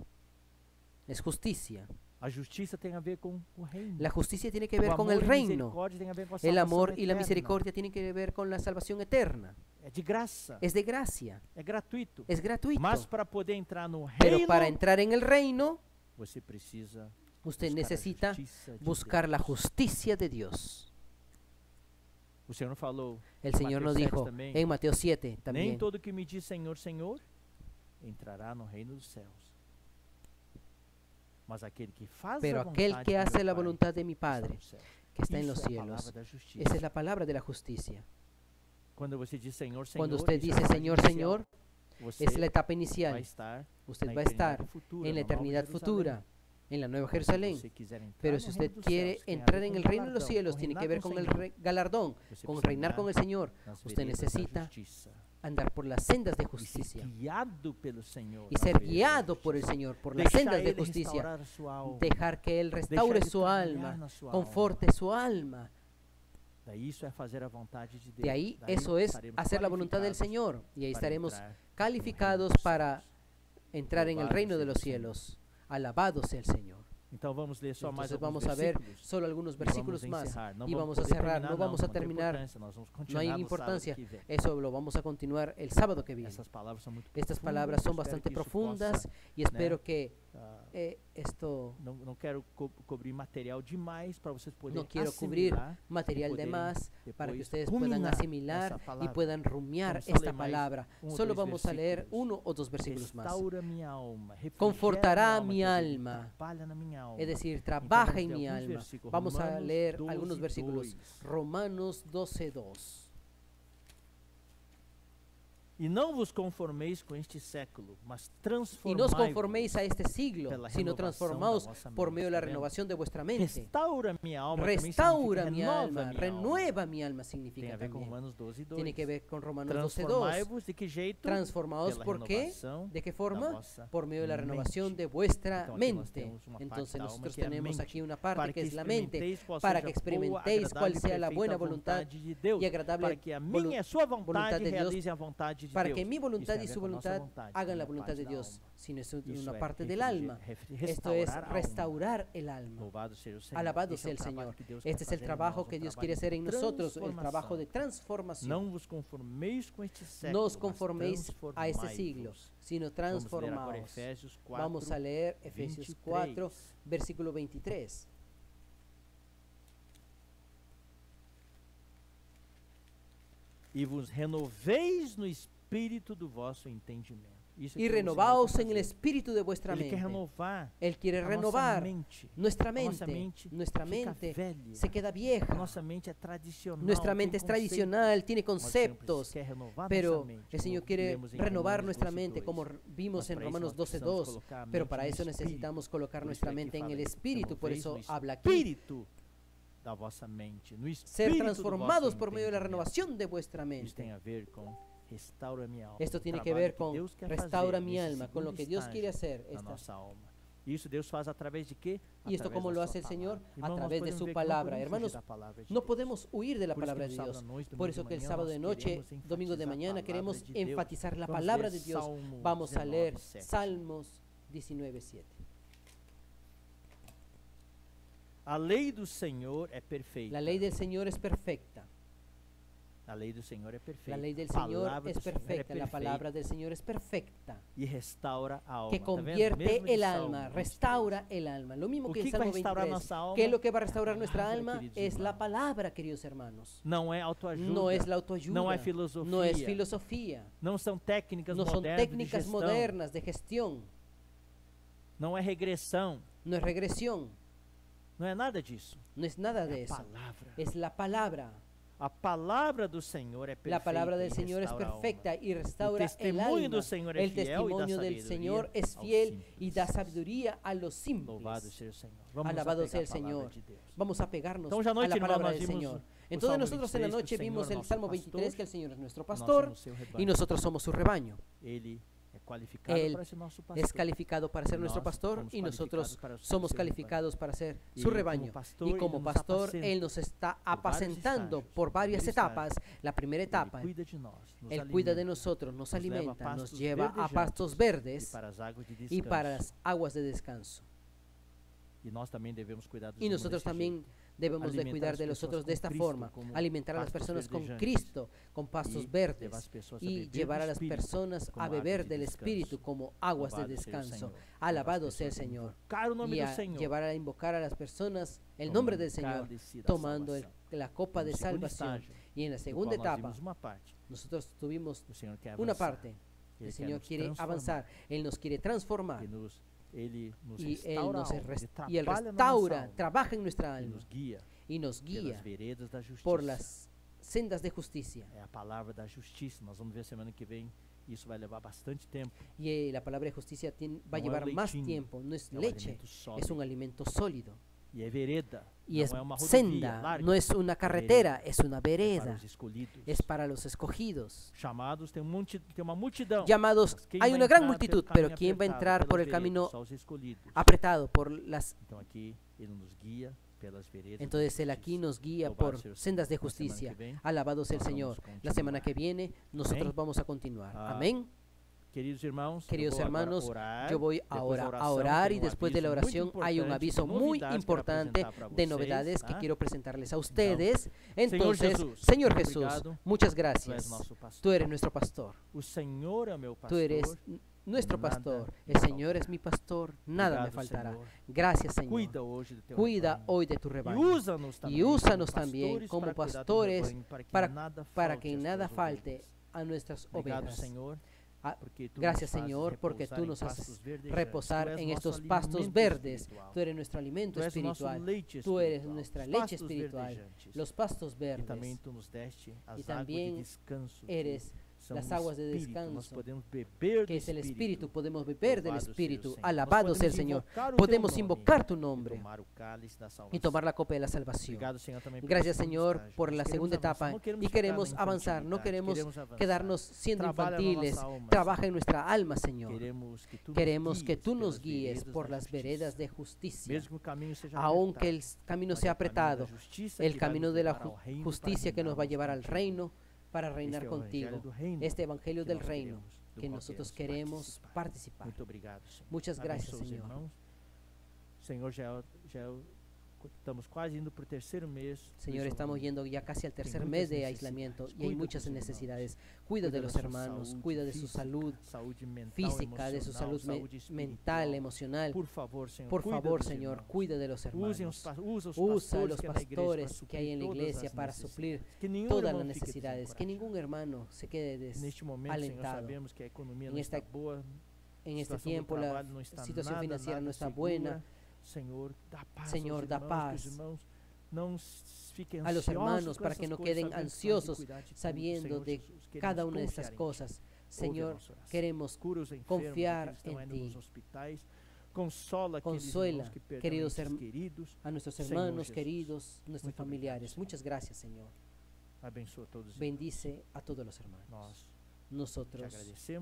es justicia. A justiça tem a ver com o reino. La justicia tiene que O ver con amor el e reino. misericórdia tem a ver com a El salvação amor y la eterna. misericordia tienen que ver con la salvación eterna. É de graça, Es de gracia, é gratuito. es gratuito. Mas para poder entrar no Pero reino, para entrar en el reino, você precisa usted buscar a necesita justiça de buscar la Deus. justicia de Dios. O Senhor falou, El em Señor Mateus nos 7 dijo também, en Mateo 7 nem también, todo que me diz Senhor, Senhor, entrará no reino dos céus. Mas aquele que faz pero a aquel vontade que do hace meu la Pai voluntad de mi está Padre, no céu. que está en Isso los é a cielos. palavra da justiça. Esa es la palabra de la justicia. Quando você diz Senhor, Senhor, Cuando usted isso é a dice fase Señor, inicial. Señor, Você es la etapa vai inicial. estar Usted na va a estar eternidade futura, en la na Nova eternidad Jerusalém. futura, en la Nueva Se Jerusalén. você quiser entrar Pero no si reino usted dos quiere céus, tem a ver entrar en com el reino de los galardão, cielos, com tiene que reinar ver com con el Senhor. galardón, Você con precisa reinar con el andar Señor. nas Usted veredas da necesita justiça. andar por las sendas de E ser justicia guiado pelo Senhor y nas ser veredas da guiado por el justiça. Señor, por las Deixar sendas de Ele justicia. restaurar a sua alma. Dejar que Él restaure Deixar Ele su trabalhar alma, na sua conforte su alma. Daí isso é fazer a vontade de Deus. De ahí Daí eso es estaremos hacer la voluntad del qualificados Señor. Y ahí para estaremos entrar calificados no reino dos para céus. entrar en el Louvado reino de sea los el Señor. cielos. Alabado sea el Señor. Então vamos ler só mais Entonces alguns vamos a ver versículos solo algunos e versículos vamos más. encerrar. Não Y vamos vamos a poder cerrar, terminar, no vamos a não tem terminar. importância, nós vamos No continuar hay no sábado importancia. que vem. Eso lo vamos a continuar el sábado que viene. Essas palavras são muito Estas profundas, palabras son eu espero bastante que isso profundas possa, y espero né, que ah, esto não quero cobrir material demais para vocês poderem no quiero cubrir assimilar material y de poderem más para que depois ustedes puedan ruminar asimilar essa y palavra. puedan rumiar Vamos a esta leer mais palabra. ou Solo dois vamos a leer versículos. uno o dos versículos más. Restaura minha alma, refrigera Confortará minha mi alma, quer dizer, alma. trabalha na minha alma. Es decir, Então, trabaja vamos en ler mi alguns alma. versículos. Vamos a Romanos leer 12, algunos versículos. 2. Romanos 12:2. E não vos conformeis com este século, mas Y no os transformai-vos conforméis a este siglo, pela sino renovação transformaos da vossa por mente. medio de la Tá vendo? renovación de vuestra mente. Restaura minha alma, também Restaura significa mi renova alma, minha renueva mi alma alma. Tem significa a ver com también. Romanos 12:2. Tiene que ver con Romanos 12:2. Transformai-vos de que jeito? Transformaos, Pela ¿por qué? renovação ¿De qué da forma? vossa Por medio de la renovación mente. de vuestra Então, aqui nós mente. temos uma parte Entonces da alma nosotros que é a tenemos mente, aquí una parte para que que es la mente, experimenteis qual para seja que a boa, experimentéis cuál agradável e sea la buena perfeita voluntad vontade de Deus, y agradable para que a minha e a sua vontade de Dios, realizem a vontade de para Deus. que mi voluntad Isso tem y a su ver com a nossa voluntad vontade, hagan la uma voluntad parte de da Dios, alma. sino es Isso una é parte del alma. Esto es restaurar a alma. restaurar el alma. Louvado seja o Senhor. Alabado Esse sea é o el trabalho Señor. que Deus Este quer es el fazer em trabajo nós, que um Dios trabalho quiere hacer en de nosotros, el trabajo transformação. de transformación. Não vos conformeis com este século, No os mas conforméis a este siglo, transformai-vos. sino Vamos ler agora transformaos. Efésios 4, Vamos a leer Efesios 4, 23. versículo 23. E vos renoveis no espírito do vosso entendimento. y renovaos en el espíritu de vuestra mente. Él quiere renovar nuestra mente. Nuestra mente se queda vieja. Nuestra mente es tradicional, tiene conceptos, pero el Señor quiere renovar nuestra mente, como vimos en Romanos 12:2. Pero para eso necesitamos colocar nuestra mente en el espíritu, por eso habla aquí. Ser transformados por medio de la renovación de vuestra mente. Esto tiene que ver con restaura mi alma, con lo que Dios quiere hacer. ¿Y esto cómo lo hace el Señor? A través de su palabra. Hermanos, no podemos huir de la palabra de Dios. Por eso que el sábado de noche, domingo de mañana, queremos enfatizar la palabra de Dios. Vamos a leer Salmos 19:7. La ley del Señor es perfecta. La ley del Señor es perfecta. La ley del Señor es perfecta. La ley del Señor es perfecta. La palabra del Señor es perfecta. Y restaura a alma. Que convierte el alma, restaura el alma. Lo mismo que el Salmo 23. ¿Qué es lo que va a restaurar nuestra alma? Es la palabra, queridos hermanos. No es autoayuda. No es la autoayuda. No es filosofía. No es filosofía. No son técnicas modernas de gestión. No es regresión. No es regresión. No es nada disso. No es nada de eso. Es la palabra. A palavra do Senhor é perfeita. La palabra del Señor es perfecta y restaura el alma. El testimonio del Señor es fiel y da sabiduría a los simples. Alabado sea el Señor. Vamos a pegarnos a la palabra del Señor. Entonces nosotros en la noche vimos el Salmo 23, que el Señor es nuestro pastor y nosotros somos su rebaño. Él es calificado para ser nuestro pastor y nosotros somos calificados para ser su rebaño. Y como pastor, Él nos está apacentando por varias etapas. La primera etapa, Él cuida de nosotros, nos alimenta, nos lleva a pastos verdes y para las aguas de descanso. Y nosotros también debemos de cuidar de los otros de esta forma, alimentar a las personas con Cristo, con pastos verdes, y llevar a las personas a beber del Espíritu como aguas de descanso. Alabado sea el Señor. Y a llevar a invocar a las personas el nombre del Señor, tomando la copa de salvación. Y en la segunda etapa, nosotros tuvimos una parte. El Señor quiere avanzar, Él nos quiere transformar. Y Él restaura, trabaja en nuestra alma y nos guía por las sendas de justicia. Y la palabra de justicia va a llevar más tiempo. No es leche, es un alimento sólido. Y es senda, no es una carretera, es una vereda. Es para los escogidos. Llamados, hay una gran multitud, pero ¿quién va a entrar por el camino apretado? Por las... Entonces Él aquí nos guía por sendas de justicia. Alabado sea el Señor. La semana que viene nosotros vamos a continuar. Amén. Queridos hermanos, yo voy ahora a orar y después de la oración hay un aviso muy importante de novedades que quiero presentarles a ustedes. Entonces, Señor Jesús, muchas gracias. Tú eres nuestro pastor. Tú eres nuestro pastor. El Señor es mi pastor, nada me faltará. Gracias, Señor. Cuida hoy de tu rebaño y úsanos también como pastores para que nada falte a nuestras ovejas. Gracias, Señor, porque tú nos haces reposar en estos pastos verdes. Tú eres nuestro alimento espiritual. Tú eres nuestra leche espiritual, los pastos verdes. Y también eres las aguas de descanso, que es el Espíritu. Podemos beber del Espíritu. Alabado sea el Señor. Podemos invocar tu nombre y tomar la copa de la salvación. Gracias, Señor, por la segunda etapa. Y queremos avanzar, no queremos quedarnos siendo infantiles. Trabaja en nuestra alma, Señor. Queremos que tú nos guíes por las veredas de justicia. Aunque el camino sea apretado, el camino de la justicia que nos va a llevar al reino, para reinar contigo, este evangelio del reino que nosotros queremos participar. Muchas gracias, Señor. Estamos quase indo para o terceiro mês. Señor, estamos yendo ya casi al tercer mes de aislamiento y hay muchas necesidades. Cuida de los hermanos, cuida de su salud física, de su salud mental, emocional. Por favor, Señor, cuida de los hermanos. Usa a los pastores que hay en la iglesia para suplir todas las necesidades. Que ningún hermano se quede desalentado. En este tiempo la situación financiera no está buena. Señor, da paz a los hermanos para que no queden ansiosos sabiendo de cada una de estas cosas. Señor, queremos confiar en ti. Consuela, queridos a nuestros hermanos queridos, nuestros familiares. Muchas gracias, Señor. Bendice a todos los hermanos. Nosotros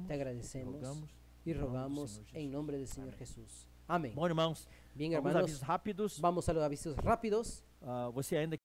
te agradecemos y rogamos en nombre del Señor Jesús. Amén. Bom, irmãos, Bien, hermanos, avisos rápidos. Vamos a los avisos rápidos. Você ainda